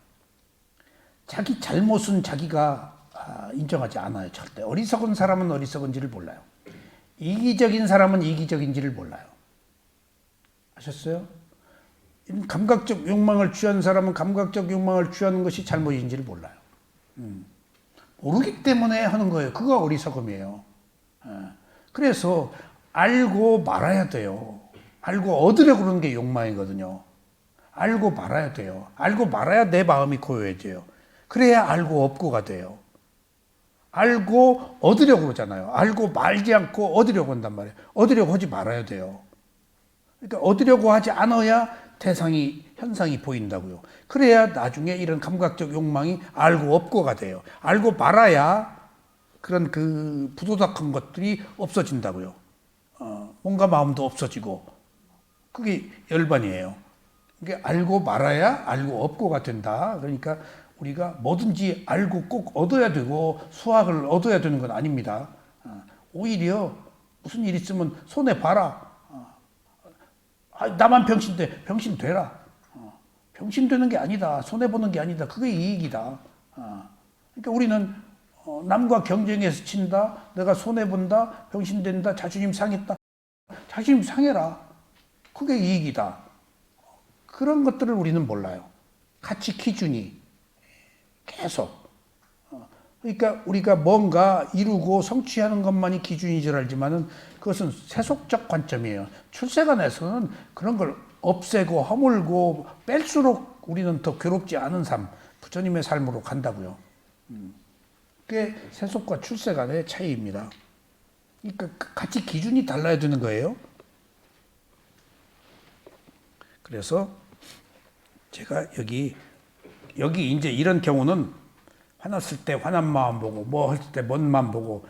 자기 잘못은 자기가 인정하지 않아요. 절대. 어리석은 사람은 어리석은지를 몰라요. 이기적인 사람은 이기적인지를 몰라요. 아셨어요? 감각적 욕망을 취한 사람은 감각적 욕망을 취하는 것이 잘못인지를 몰라요. 모르기 때문에 하는 거예요. 그거 어리석음이에요. 그래서 알고 말아야 돼요. 알고 얻으려고 그러는 게 욕망이거든요. 알고 말아야 돼요. 알고 말아야 내 마음이 고요해져요. 그래야 알고 없고가 돼요. 알고 얻으려고 그러잖아요. 알고 말지 않고 얻으려고 한단 말이에요. 얻으려고 하지 말아야 돼요. 그러니까 얻으려고 하지 않아야 현상이 보인다고요. 그래야 나중에 이런 감각적 욕망이 알고 없고가 돼요. 알고 말아야 그런 그 부도덕한 것들이 없어진다고요. 뭔가 마음도 없어지고, 그게 열반이에요. 그게 알고 말아야 알고 없고가 된다. 그러니까 우리가 뭐든지 알고 꼭 얻어야 되고 수학을 얻어야 되는 건 아닙니다. 오히려 무슨 일 있으면 손해 봐라. 나만 병신돼. 병신 되라. 병신 되는 게 아니다. 손해 보는 게 아니다. 그게 이익이다. 그러니까 우리는 남과 경쟁해서 친다. 내가 손해 본다. 병신 된다. 자존심 상했다. 자존심 상해라. 그게 이익이다. 그런 것들을 우리는 몰라요. 가치 기준이 계속. 그러니까 우리가 뭔가 이루고 성취하는 것만이 기준인 줄 알지만은 그것은 세속적 관점이에요. 출세관에서는 그런 걸 없애고 허물고 뺄수록 우리는 더 괴롭지 않은 삶, 부처님의 삶으로 간다고요. 그게 세속과 출세관의 차이입니다. 그러니까 가치 기준이 달라야 되는 거예요. 그래서 제가 여기 여기 이제 이런 경우는 화났을 때 화난 마음 보고 뭐 할 때 뭔 마음 보고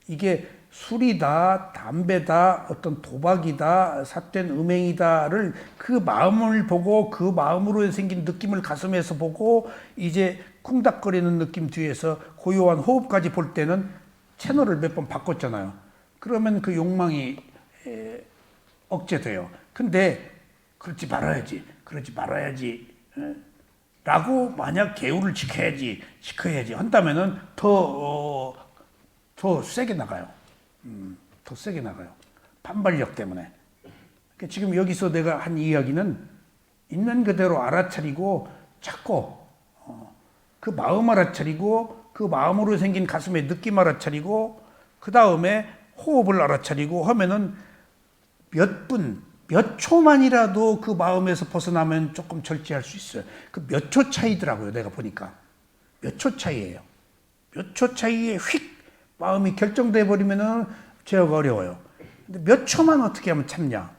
이게 술이다, 담배다, 어떤 도박이다, 삿된 음행이다를 그 마음을 보고 그 마음으로 생긴 느낌을 가슴에서 보고 이제 쿵닥거리는 느낌 뒤에서 고요한 호흡까지 볼 때는 채널을 몇 번 바꿨잖아요. 그러면 그 욕망이 억제돼요. 근데 그러지 말아야지, 그러지 말아야지 라고 만약 계율을 지켜야지 한다면은 더 세게 나가요. 더 세게 나가요. 반발력 때문에. 그러니까 지금 여기서 내가 한 이야기는 있는 그대로 알아차리고 찾고 그 마음 알아차리고 그 마음으로 생긴 가슴의 느낌 알아차리고 그 다음에 호흡을 알아차리고 하면은 몇 초만이라도 그 마음에서 벗어나면 조금 절제할 수 있어요. 그 몇 초 차이더라고요. 내가 보니까. 몇 초 차이예요. 몇 초 차이에 휙 마음이 결정돼 버리면은 제어가 어려워요. 근데 몇 초만 어떻게 하면 참냐?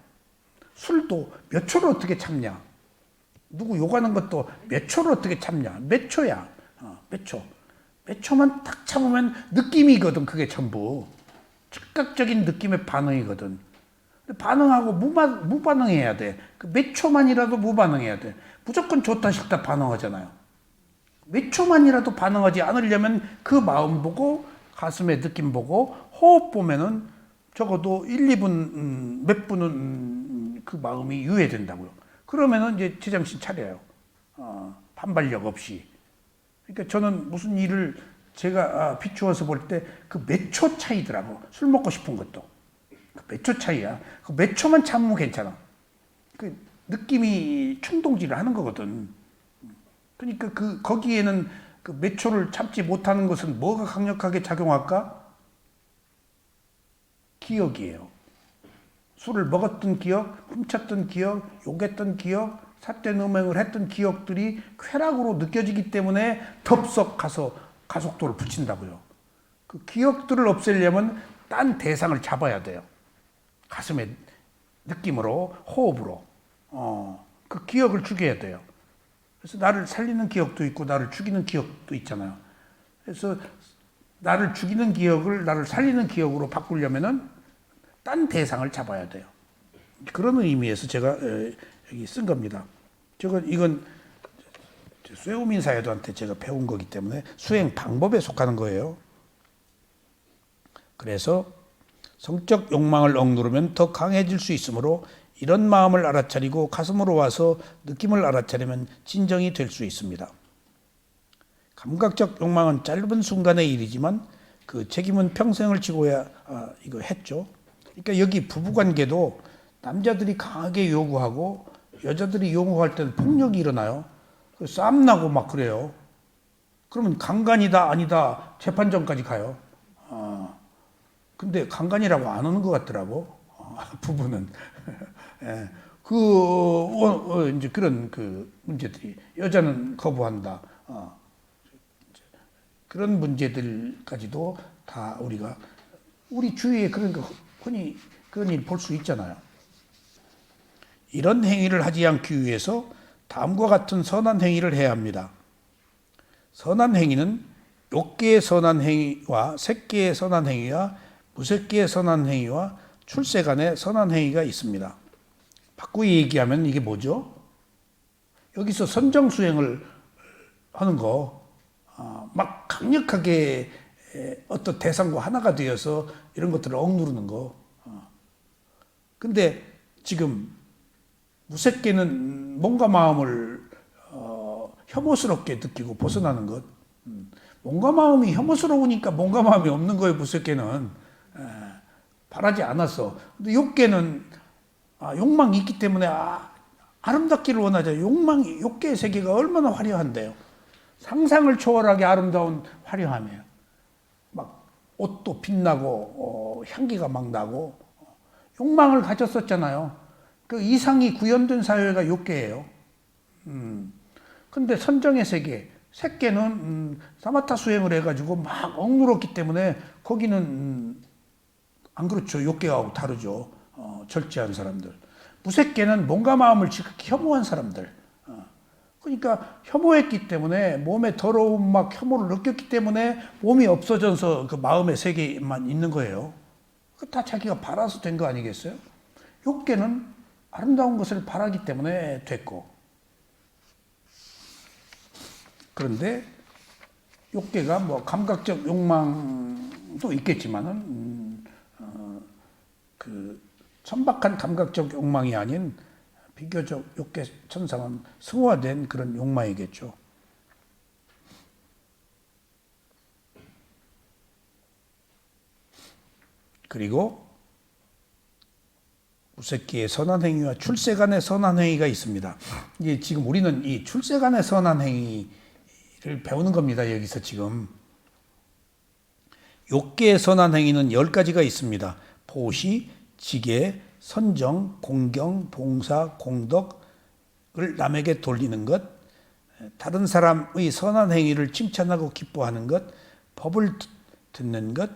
술도 몇 초를 어떻게 참냐? 누구 욕하는 것도 몇 초를 어떻게 참냐? 몇 초야? 몇 초? 몇 초만 딱 참으면 느낌이거든. 그게 전부 즉각적인 느낌의 반응이거든. 반응하고 무반응해야 돼. 그 몇 초만이라도 무반응해야 돼. 무조건 좋다 싫다 반응하잖아요. 몇 초만이라도 반응하지 않으려면 그 마음 보고 가슴의 느낌 보고 호흡 보면은 적어도 1, 2분 몇 분은 그 마음이 유예된다고요. 그러면은 이제 제정신 차려요. 반발력 없이. 그러니까 저는 무슨 일을 제가 비추어서 볼 때 그 몇 초 차이더라고. 술 먹고 싶은 것도. 몇 초 차이야. 그 몇 초만 참으면 괜찮아. 그 느낌이 충동질을 하는 거거든. 그러니까 거기에는 그 몇 초를 참지 못하는 것은 뭐가 강력하게 작용할까? 기억이에요. 술을 먹었던 기억, 훔쳤던 기억, 욕했던 기억, 삿된 음행을 했던 기억들이 쾌락으로 느껴지기 때문에 덥석 가서 가속도를 붙인다고요. 그 기억들을 없애려면 딴 대상을 잡아야 돼요. 가슴의 느낌으로, 호흡으로. 그 기억을 죽여야 돼요. 그래서 나를 살리는 기억도 있고 나를 죽이는 기억도 있잖아요. 그래서 나를 죽이는 기억을 나를 살리는 기억으로 바꾸려면은 딴 대상을 잡아야 돼요. 그런 의미에서 제가 여기 쓴 겁니다. 이건 쇠우민 사회도한테 제가 배운 거기 때문에 수행 방법에 속하는 거예요. 그래서 성적 욕망을 억누르면 더 강해질 수 있으므로 이런 마음을 알아차리고 가슴으로 와서 느낌을 알아차리면 진정이 될 수 있습니다. 감각적 욕망은 짧은 순간의 일이지만 그 책임은 평생을 지고야 이거 했죠. 그러니까 여기 부부관계도 남자들이 강하게 요구하고 여자들이 요구할 때는 폭력이 일어나요. 싸움 나고 막 그래요. 그러면 강간이다 아니다 재판정까지 가요. 근데 강간이라고 안 하는 것 같더라고. 부부는. 예. 이제 그런 그 문제들이 여자는 거부한다. 그런 문제들까지도 다 우리가 우리 주위에 그런 거 흔히 그런 일 볼 수 있잖아요. 이런 행위를 하지 않기 위해서 다음과 같은 선한 행위를 해야 합니다. 선한 행위는 6개의 선한 행위와 3개의 선한 행위와 무색개의 선한 행위와 출세 간의 선한 행위가 있습니다. 바꾸기 얘기하면 이게 뭐죠? 여기서 선정수행을 하는 거, 막 강력하게 어떤 대상과 하나가 되어서 이런 것들을 억누르는 거. 근데 지금 무색개는 뭔가 마음을 혐오스럽게 느끼고 벗어나는 것. 뭔가 마음이 혐오스러우니까 뭔가 마음이 없는 거예요. 무색개는 바라지 않았어. 근데 욕개는 욕망이 있기 때문에 아름답기를 원하죠. 욕개의 세계가 얼마나 화려한데요. 상상을 초월하게 아름다운 화려함이에요. 막 옷도 빛나고 향기가 막 나고 욕망을 가졌었잖아요. 그 이상이 구현된 사회가 욕개예요. 근데 선정의 세계, 색계는 사마타 수행을 해가지고 막 억누렀기 때문에 거기는 안 그렇죠. 욕계하고 다르죠. 절제한 사람들. 무색계는 몸과 마음을 지극히 혐오한 사람들. 그러니까 혐오했기 때문에 몸에 더러운 막 혐오를 느꼈기 때문에 몸이 없어져서 그 마음의 세계만 있는 거예요. 그 다 자기가 바라서 된 거 아니겠어요? 욕계는 아름다운 것을 바라기 때문에 됐고, 그런데 욕계가 뭐 감각적 욕망도 있겠지만은 그 천박한 감각적 욕망이 아닌 비교적 욕계 천상은 승화된 그런 욕망이겠죠. 그리고 무색기의 선한 행위와 출세간의 선한 행위가 있습니다. 이게 지금 우리는 이 출세간의 선한 행위를 배우는 겁니다. 여기서 지금 욕계의 선한 행위는 10가지가 있습니다. 보시, 지계, 선정, 공경, 봉사, 공덕을 남에게 돌리는 것, 다른 사람의 선한 행위를 칭찬하고 기뻐하는 것, 법을 듣는 것,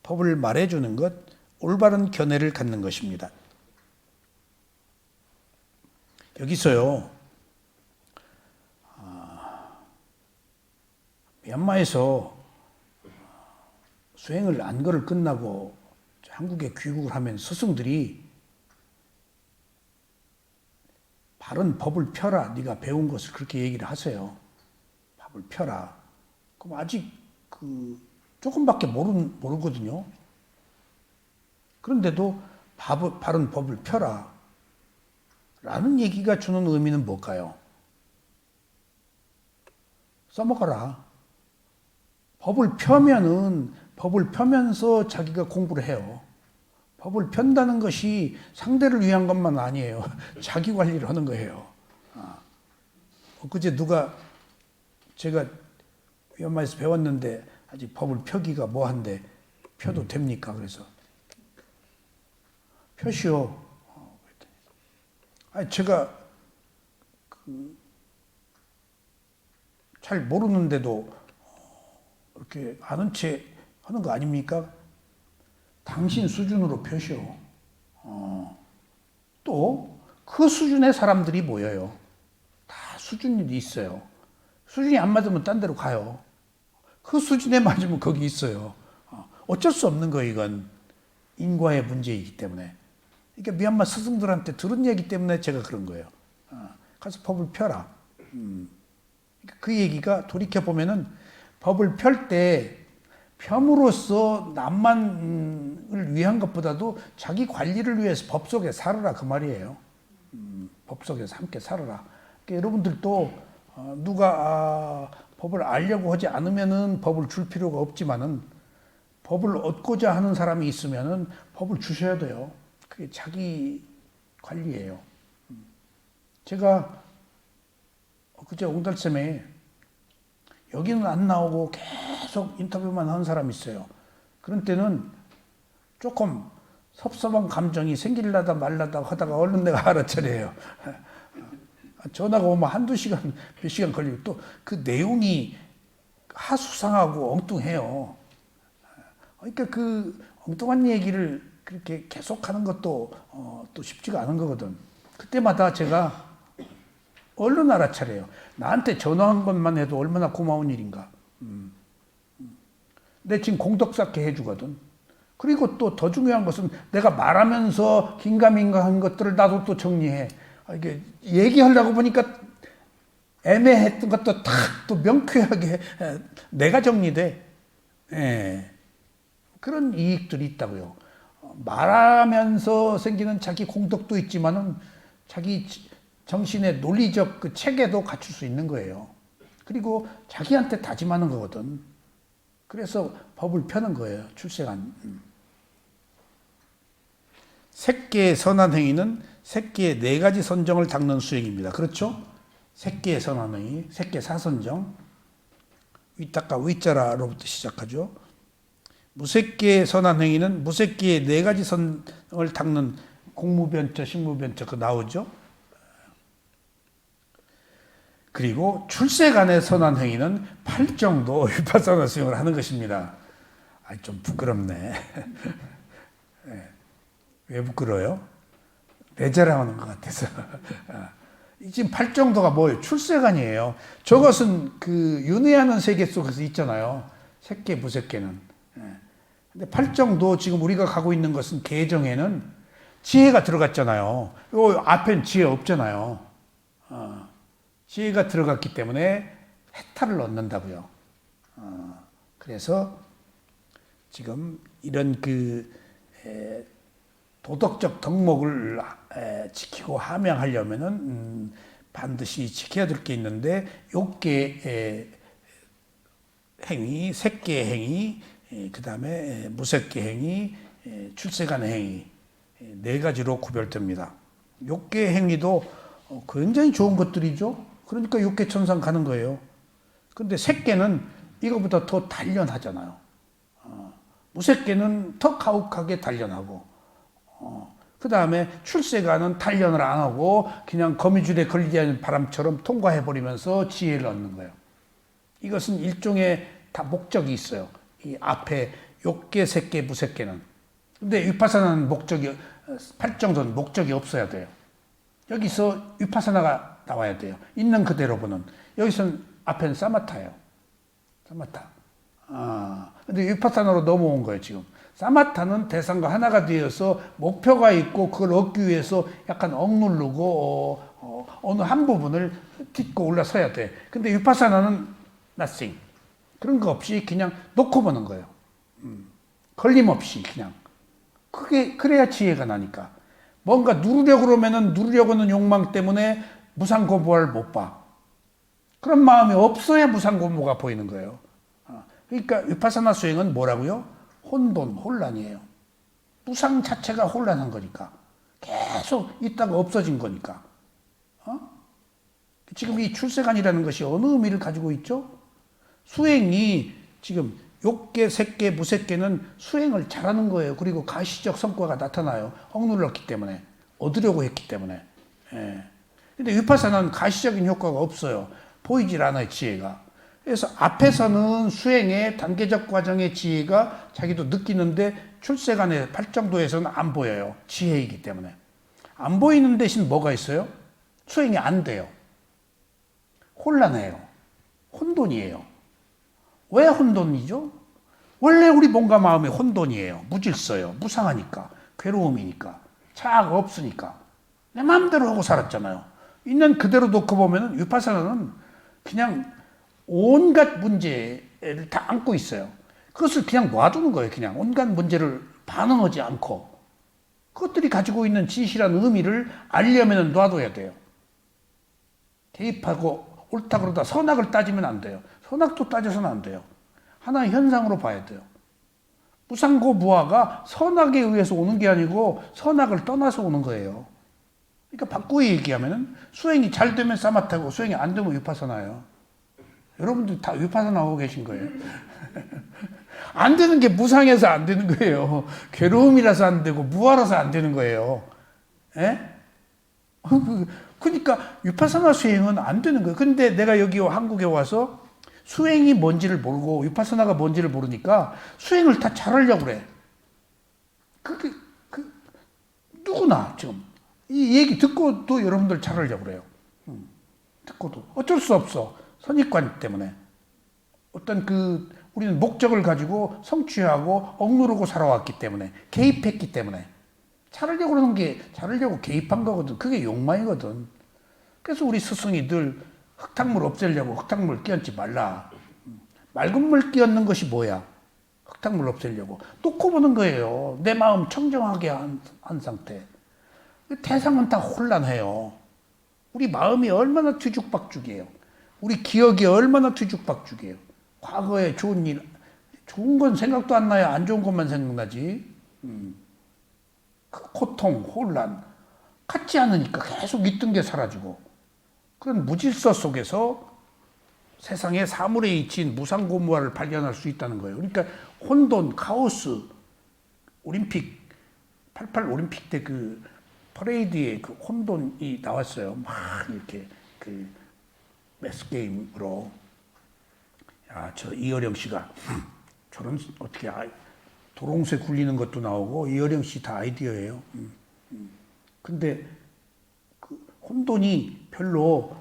법을 말해주는 것, 올바른 견해를 갖는 것입니다. 여기서요, 미얀마에서 수행을 안거를 끝나고 한국에 귀국을 하면 스승들이 바른 법을 펴라. 네가 배운 것을 그렇게 얘기를 하세요. 법을 펴라. 그럼 아직 조금밖에 모르거든요. 그런데도 바른 법을 펴라. 라는 얘기가 주는 의미는 뭘까요? 써먹어라. 법을 펴면서 자기가 공부를 해요. 법을 편다는 것이 상대를 위한 것만 아니에요. 자기 관리를 하는 거예요. 그제 제가 미얀마에서 배웠는데 아직 법을 펴기가 뭐한데 펴도 됩니까? 그래서 펴시오. 제가 잘 모르는데도 이렇게 아는 채 하는 거 아닙니까? 당신 수준으로 펴시오. 또 그 수준의 사람들이 모여요. 다 수준이 있어요. 수준이 안 맞으면 딴 데로 가요. 그 수준에 맞으면 거기 있어요. 어쩔 수 없는 거예요. 이건 인과의 문제이기 때문에. 그러니까 미얀마 스승들한테 들은 얘기 때문에 제가 그런 거예요. 가서 법을 펴라. 그 얘기가 돌이켜보면은 법을 펼 때 펴으로써 남만을 위한 것보다도 자기 관리를 위해서 법 속에 살아라 그 말이에요. 법 속에서 함께 살아라. 그러니까 여러분들도 누가 법을 알려고 하지 않으면은 법을 줄 필요가 없지만은 법을 얻고자 하는 사람이 있으면은 법을 주셔야 돼요. 그게 자기 관리예요. 제가 그제 옹달샘에 여기는 안 나오고 계속 인터뷰만 하는 사람이 있어요. 그런 때는 조금 섭섭한 감정이 생길라다 말라다 하다가 얼른 내가 알아차려요. 전화가 오면 한두 시간, 몇 시간 걸리고 또 그 내용이 하수상하고 엉뚱해요. 그러니까 그 엉뚱한 얘기를 그렇게 계속하는 것도 또 쉽지가 않은 거거든. 그때마다 제가 얼른 알아차려요. 나한테 전화한 것만 해도 얼마나 고마운 일인가. 내 지금 공덕 쌓게 해주거든. 그리고 또 더 중요한 것은 내가 말하면서 긴가민가한 것들을 나도 또 정리해. 이게 얘기하려고 보니까 애매했던 것도 탁 또 명쾌하게 내가 정리돼. 예. 그런 이익들이 있다고요. 말하면서 생기는 자기 공덕도 있지만은 자기 정신의 논리적 그 체계도 갖출 수 있는 거예요. 그리고 자기한테 다짐하는 거거든. 그래서 법을 펴는 거예요. 출세간. 새끼의 선한 행위는 새끼의 4가지 선정을 닦는 수행입니다. 그렇죠? 새끼의 선한 행위, 새끼 사선정. 위닦아 위자라로부터 시작하죠. 무새끼의 선한 행위는 무새끼의 4가지 선을 닦는 공무변처, 식무변처 그 나오죠. 그리고 출세간의 선한 행위는 8정도 위파사나 수행을 하는 것입니다. 좀 부끄럽네. 왜 부끄러워요? 내 자랑하는 것 같아서. 지금 팔정도가 뭐예요? 출세관이에요. 저것은 그 윤회하는 세계 속에서 있잖아요. 색계, 무색계는. 근데 팔정도 지금 우리가 가고 있는 것은 계정에는 지혜가 들어갔잖아요. 요 앞엔 지혜 없잖아요. 지혜가 들어갔기 때문에 해탈을 얻는다고요. 그래서 지금 이런 그 도덕적 덕목을 지키고 함양하려면은 반드시 지켜야 될 게 있는데 욕계 행위, 색계 행위, 그 다음에 무색계 행위, 출세간 행위 네 가지로 구별됩니다. 욕계 행위도 굉장히 좋은 것들이죠. 그러니까 욕계천상 가는 거예요. 근데 색계는 이거보다 더 단련하잖아요. 무색계는 더 가혹하게 단련하고, 그 다음에 출세가는 단련을 안 하고 그냥 거미줄에 걸리지 않는 바람처럼 통과해버리면서 지혜를 얻는 거예요. 이것은 일종의 다 목적이 있어요. 이 앞에 욕계, 색계, 무색계는. 근데 위파사나는 목적이, 팔정도는 목적이 없어야 돼요. 여기서 위파사나가 나와야 돼요. 있는 그대로 보는. 여기서는 앞에는 사마타예요. 사마타. 근데 위파사나로 넘어온 거예요, 지금. 사마타는 대상과 하나가 되어서 목표가 있고 그걸 얻기 위해서 약간 억누르고 어느 한 부분을 딛고 올라서야 돼. 근데 위파사나는 nothing. 그런 거 없이 그냥 놓고 보는 거예요. 걸림없이 그냥. 그래야 지혜가 나니까. 뭔가 누르려고 그러면은 누르려고 하는 욕망 때문에 무상고보를 못 봐. 그런 마음이 없어야 무상고보가 보이는 거예요. 그러니까 위파사나 수행은 뭐라고요? 혼돈, 혼란이에요. 무상 자체가 혼란한 거니까. 계속 있다가 없어진 거니까. 지금 이 출세관이라는 것이 어느 의미를 가지고 있죠? 수행이 지금 욕계, 색계, 무색계는 수행을 잘하는 거예요. 그리고 가시적 성과가 나타나요. 억눌렀기 때문에. 얻으려고 했기 때문에. 근데 위파사나는 가시적인 효과가 없어요. 보이질 않아요, 지혜가. 그래서 앞에서는 수행의 단계적 과정의 지혜가 자기도 느끼는데 출세간의 팔정도에서는 안 보여요. 지혜이기 때문에. 안 보이는 대신 뭐가 있어요? 수행이 안 돼요. 혼란해요. 혼돈이에요. 왜 혼돈이죠? 원래 우리 몸과 마음이 혼돈이에요. 무질서요. 무상하니까. 괴로움이니까. 자아가 없으니까. 내 마음대로 하고 살았잖아요. 있는 그대로 놓고 보면 위파사나는 그냥 온갖 문제를 다 안고 있어요. 그것을 그냥 놔두는 거예요. 그냥 온갖 문제를 반응하지 않고. 그것들이 가지고 있는 진실한 의미를 알려면 놔둬야 돼요. 개입하고 옳다 그러다 선악을 따지면 안 돼요. 선악도 따져서는 안 돼요. 하나의 현상으로 봐야 돼요. 무상고 무아가 선악에 의해서 오는 게 아니고 선악을 떠나서 오는 거예요. 그러니까 바꾸어 얘기하면 수행이 잘 되면 사마타고 수행이 안 되면 위파사나예요. 여러분들 다 위파사나 하고 계신 거예요. 안 되는 게 무상해서 안 되는 거예요. 괴로움이라서 안 되고 무아라서 안 되는 거예요. 그러니까 위파사나 수행은 안 되는 거예요. 근데 내가 여기 한국에 와서 수행이 뭔지를 모르고 위파사나가 뭔지를 모르니까 수행을 다 잘하려고 그래. 누구나 지금 이 얘기 듣고도 여러분들 잘하려고 그래요. 듣고도 어쩔 수 없어. 선입관 때문에. 어떤 우리는 목적을 가지고 성취하고 억누르고 살아왔기 때문에, 개입했기 때문에. 잘하려고 그러는 게, 잘하려고 개입한 거거든. 그게 욕망이거든. 그래서 우리 스승이 늘 흙탕물 없애려고 흙탕물 끼얹지 말라. 맑은 물 끼얹는 것이 뭐야? 흙탕물 없애려고. 놓고 보는 거예요. 내 마음 청정하게 한 상태. 대상은 다 혼란해요. 우리 마음이 얼마나 뒤죽박죽이에요. 우리 기억이 얼마나 뒤죽박죽이에요. 과거에 좋은 일, 좋은 건 생각도 안 나요. 안 좋은 것만 생각나지. 고통, 혼란. 같지 않으니까 계속 있던 게 사라지고. 그런 무질서 속에서 세상의 사물에 이친 무상고무화를 발견할 수 있다는 거예요. 그러니까 혼돈, 카오스, 올림픽, 88 올림픽 때 퍼레이드에 혼돈이 나왔어요. 막 이렇게 매스게임으로. 야, 저 이어령 씨가 저런 어떻게 도롱새 굴리는 것도 나오고 이어령 씨 다 아이디어예요. 근데 혼돈이 별로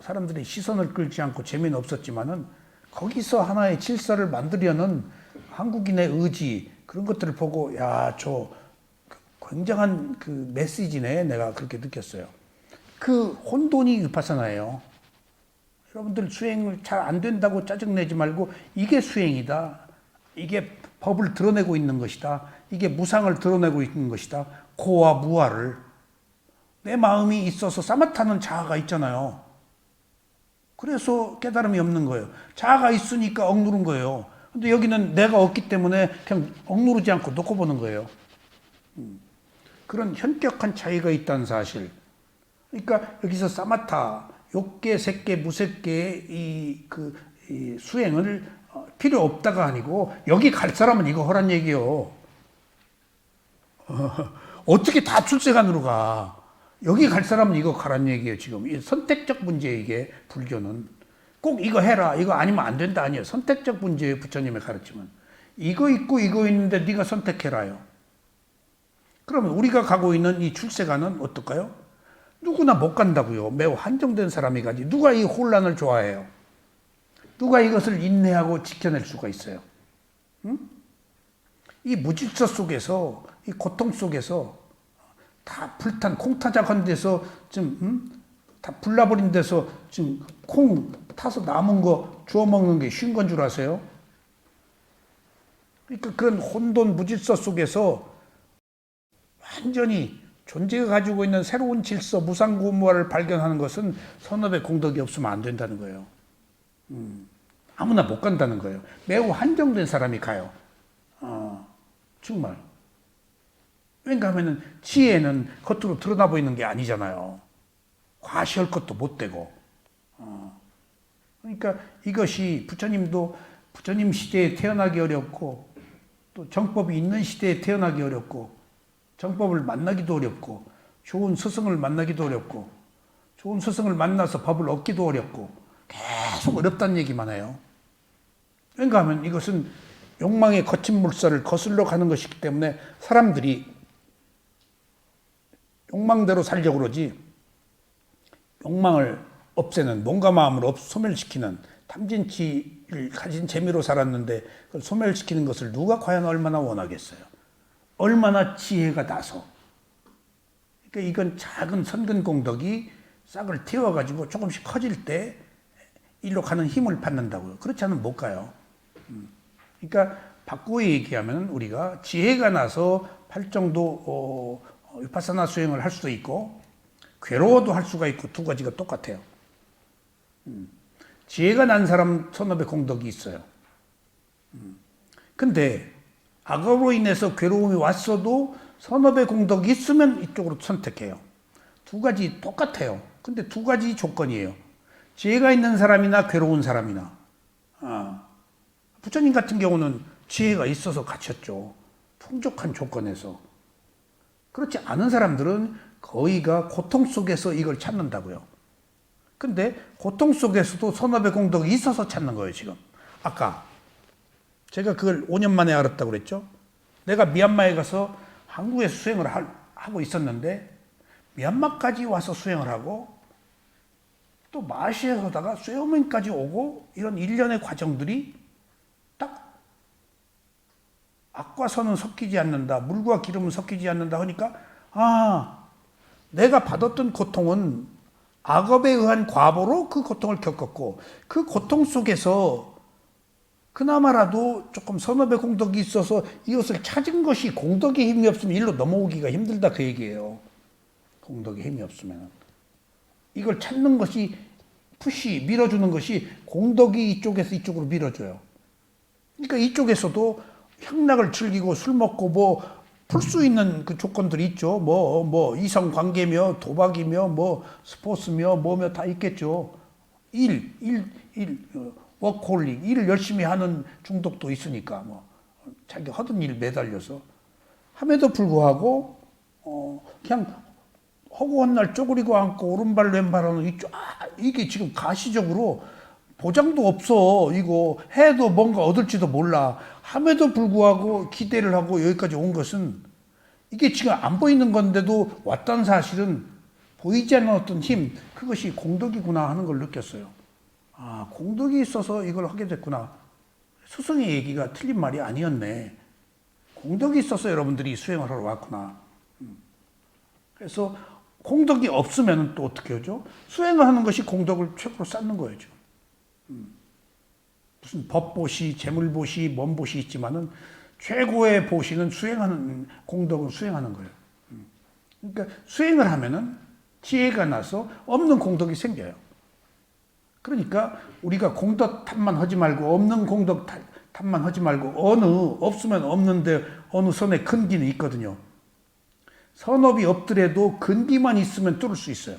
사람들의 시선을 끌지 않고 재미는 없었지만은 거기서 하나의 질서를 만들려는 한국인의 의지 그런 것들을 보고 야, 저 굉장한 그 메시지네 내가 그렇게 느꼈어요. 그 혼돈이 위파사나예요. 여러분들 수행을 잘 안 된다고 짜증내지 말고 이게 수행이다. 이게 법을 드러내고 있는 것이다. 이게 무상을 드러내고 있는 것이다. 고와 무아를. 내 마음이 있어서 사마타는 자아가 있잖아요. 그래서 깨달음이 없는 거예요. 자아가 있으니까 억누른 거예요. 근데 여기는 내가 없기 때문에 그냥 억누르지 않고 놓고 보는 거예요. 그런 현격한 차이가 있다는 사실. 그러니까 여기서 사마타, 욕계, 색계, 무색계의 이 수행을 필요 없다가 아니고 여기 갈 사람은 이거 하란 얘기요. 어떻게 다 출세관으로 가? 여기 갈 사람은 이거 가란 얘기예요. 지금 선택적 문제 이게 불교는 꼭 이거 해라 이거 아니면 안 된다 아니에요. 선택적 문제예요. 부처님의 가르침은 이거 있고 이거 있는데 네가 선택해라요. 그러면 우리가 가고 있는 이 출세관은 어떨까요? 누구나 못 간다고요. 매우 한정된 사람이 가지. 누가 이 혼란을 좋아해요? 누가 이것을 인내하고 지켜낼 수가 있어요? 응? 이 무질서 속에서 이 고통 속에서 다 불탄 콩타작한 데서 좀 다 불나버린 데서 지금 콩 타서 남은 거 주워 먹는 게 쉬운 건 줄 아세요? 그러니까 그런 혼돈 무질서 속에서 완전히 존재가 가지고 있는 새로운 질서 무상고무화를 발견하는 것은 선업의 공덕이 없으면 안 된다는 거예요. 아무나 못 간다는 거예요. 매우 한정된 사람이 가요. 정말. 왜냐 하면은 지혜는 겉으로 드러나 보이는 게 아니잖아요. 과시할 것도 못 되고. 그러니까 이것이 부처님도 부처님 시대에 태어나기 어렵고 또 정법이 있는 시대에 태어나기 어렵고 정법을 만나기도 어렵고 좋은 스승을 만나기도 어렵고 좋은 스승을 만나서 법을 얻기도 어렵고 계속 어렵다는 얘기만 해요. 그러니까 하면 이것은 욕망의 거친 물살을 거슬러 가는 것이기 때문에 사람들이 욕망대로 살려고 그러지 욕망을 없애는 몸과 마음을 소멸시키는 탐진치를 가진 재미로 살았는데 그걸 소멸시키는 것을 누가 과연 얼마나 원하겠어요. 얼마나 지혜가 나서. 그러니까 이건 작은 선근공덕이 싹을 틔워가지고 조금씩 커질 때 일로 가는 힘을 받는다고요. 그렇지 않으면 못 가요. 그러니까 바꾸어 얘기하면 우리가 지혜가 나서 팔정도 위파사나 수행을 할 수도 있고 괴로워도 할 수가 있고 두 가지가 똑같아요. 지혜가 난 사람 선업의 공덕이 있어요. 근데 악업으로 인해서 괴로움이 왔어도 선업의 공덕이 있으면 이쪽으로 선택해요. 두 가지 똑같아요. 근데 두 가지 조건이에요. 지혜가 있는 사람이나 괴로운 사람이나. 부처님 같은 경우는 지혜가 있어서 갇혔죠. 풍족한 조건에서. 그렇지 않은 사람들은 거의가 고통 속에서 이걸 찾는다고요. 근데 고통 속에서도 선업의 공덕이 있어서 찾는 거예요, 지금. 아까 제가 그걸 5년 만에 알았다고 그랬죠. 내가 미얀마에 가서 한국에서 수행을 하고 있었는데 미얀마까지 와서 수행을 하고 또 마시에서다가 쇠오민까지 오고 이런 일련의 과정들이 딱 악과 선은 섞이지 않는다. 물과 기름은 섞이지 않는다 하니까 내가 받았던 고통은 악업에 의한 과보로 그 고통을 겪었고 그 고통 속에서 그나마라도 조금 선업의 공덕이 있어서 이것을 찾은 것이 공덕의 힘이 없으면 일로 넘어오기가 힘들다 그 얘기예요. 공덕의 힘이 없으면. 이걸 찾는 것이 푸시 밀어주는 것이 공덕이 이쪽에서 이쪽으로 밀어줘요. 그러니까 이쪽에서도 향락을 즐기고 술 먹고 뭐 풀 수 있는 그 조건들이 있죠. 뭐 이성 관계며 도박이며 뭐 스포츠며 뭐며 다 있겠죠. 워크홀릭, 일을 열심히 하는 중독도 있으니까 뭐 자기 하던 일 매달려서 함에도 불구하고 그냥 허구한 날 쪼그리고 앉고 오른발 왼발하는 이게 지금 가시적으로 보장도 없어. 이거 해도 뭔가 얻을지도 몰라. 함에도 불구하고 기대를 하고 여기까지 온 것은 이게 지금 안 보이는 건데도 왔다는 사실은 보이지 않는 어떤 힘, 그것이 공덕이구나 하는 걸 느꼈어요. 아, 공덕이 있어서 이걸 하게 됐구나. 스승의 얘기가 틀린 말이 아니었네. 공덕이 있어서 여러분들이 수행을 하러 왔구나. 그래서 공덕이 없으면 또 어떻게 하죠? 수행을 하는 것이 공덕을 최고로 쌓는 거죠. 무슨 법보시, 재물보시, 몸보시 있지만은 최고의 보시는 수행하는, 공덕은 수행하는 거예요. 그러니까 수행을 하면은 지혜가 나서 없는 공덕이 생겨요. 그러니까 우리가 공덕 탓만 하지 말고, 없는 공덕 탓만 하지 말고, 없으면 없는데 어느 선에 근기는 있거든요. 선업이 없더라도 근기만 있으면 뚫을 수 있어요.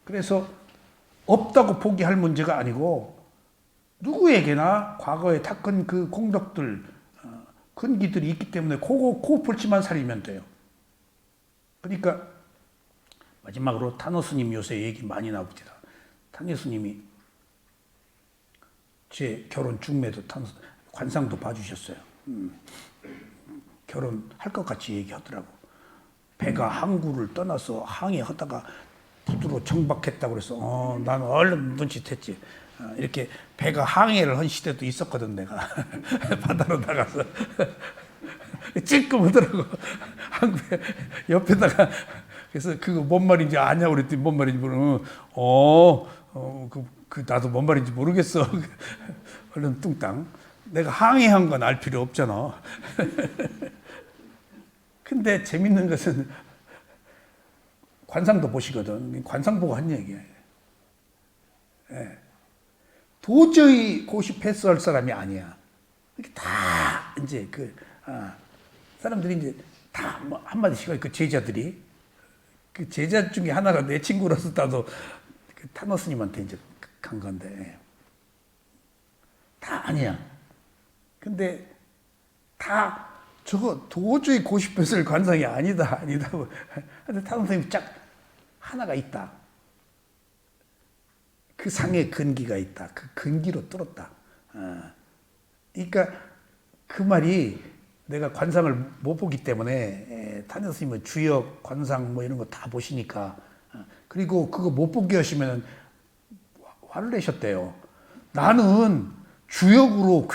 그래서 없다고 포기할 문제가 아니고, 누구에게나 과거에 닦은 그 공덕들, 근기들이 있기 때문에 코풀치만 살리면 돼요. 그러니까 마지막으로 타노 스님 요새 얘기 많이 나옵니다. 타노 스님이 제 결혼 중매도 관상도 봐주셨어요. 결혼할 것 같이 얘기하더라고. 배가 항구를 떠나서 항해하다가 부두로 정박했다고 그래서 나는 얼른 눈치챘지. 이렇게 배가 항해를 한 시대도 있었거든 내가. 바다로 나가서 찔끔하더라고. 항구에 옆에다가. 그래서 그거 뭔 말인지 아냐고 그랬더니 뭔 말인지 모르면 나도 뭔 말인지 모르겠어. 얼른 뚱땅. 내가 항해한 건 알 필요 없잖아. 근데 재밌는 것은 관상도 보시거든. 관상 보고 한 얘기야. 예. 도저히 고시 패스할 사람이 아니야. 이렇게 다 이제 사람들이 이제 다 뭐 한마디씩 그 제자들이, 그 제자 중에 하나가 내 친구라서 나도 그 타노 스님한테 이제 간 건데 다 아니야. 근데 다 저거 도저히 고시패스할 관상이 아니다. 근데 타노 스님이 쫙 하나가 있다. 그 상에 근기가 있다. 그 근기로 뚫었다. 그러니까 그 말이 내가 관상을 못 보기 때문에 타노 스님은 주역, 관상 뭐 이런 거 다 보시니까 그리고 그거 못 보게 하시면 화를 내셨대요. 나는 주역으로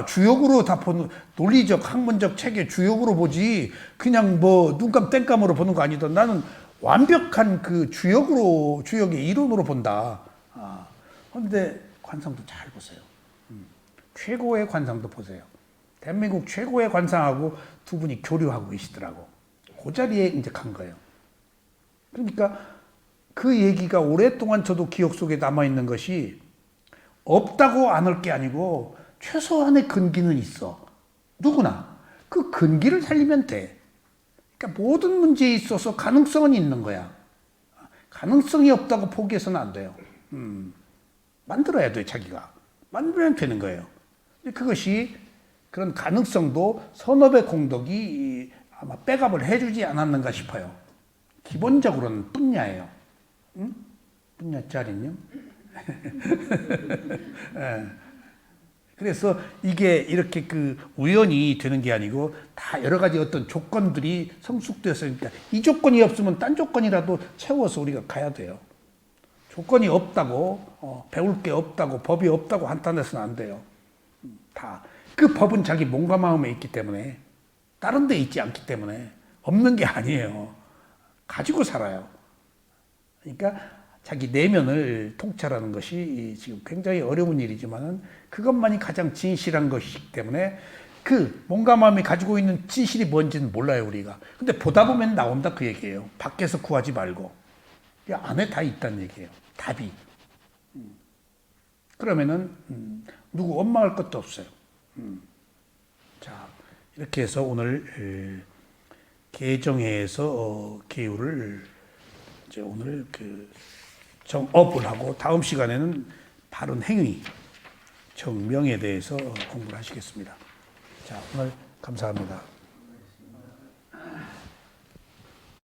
주역으로 다 보는 논리적 학문적 체계 주역으로 보지 그냥 뭐 눈감 땡감으로 보는 거 아니다. 나는 완벽한 그 주역의 이론으로 본다. 그런데 관상도 잘 보세요. 최고의 관상도 보세요. 대한민국 최고의 관상하고 두 분이 교류하고 계시더라고. 그 자리에 이제 간 거예요. 그러니까 그 얘기가 오랫동안 저도 기억 속에 남아있는 것이 없다고 안 할 게 아니고 최소한의 근기는 있어. 누구나. 그 근기를 살리면 돼. 그러니까 모든 문제에 있어서 가능성은 있는 거야. 가능성이 없다고 포기해서는 안 돼요. 만들어야 돼, 자기가. 만들면 되는 거예요. 그것이 그런 가능성도 선업의 공덕이 아마 백업을 해주지 않았는가 싶어요. 기본적으로는 뿐야예요. 응? 뿐야짜리님? 네. 그래서 이게 이렇게 그 우연히 되는 게 아니고 다 여러 가지 어떤 조건들이 성숙되었으니까 이 조건이 없으면 딴 조건이라도 채워서 우리가 가야 돼요. 조건이 없다고 배울 게 없다고 법이 없다고 한탄해서는 안 돼요. 다 그 법은 자기 몸과 마음에 있기 때문에 다른 데 있지 않기 때문에 없는 게 아니에요. 가지고 살아요. 그러니까 자기 내면을 통찰하는 것이 지금 굉장히 어려운 일이지만은 그것만이 가장 진실한 것이기 때문에 그 몸과 마음이 가지고 있는 진실이 뭔지는 몰라요, 우리가. 근데 보다 보면 나온다 그 얘기예요. 밖에서 구하지 말고. 이 안에 다 있다는 얘기예요. 답이. 그러면은 누구 원망할 것도 없어요. 자, 이렇게 해서 오늘 개정회에서 계율을 이제 오늘 그 정업을 하고 다음 시간에는 바른 행위, 정명에 대해서 공부를 하시겠습니다. 자, 오늘 감사합니다.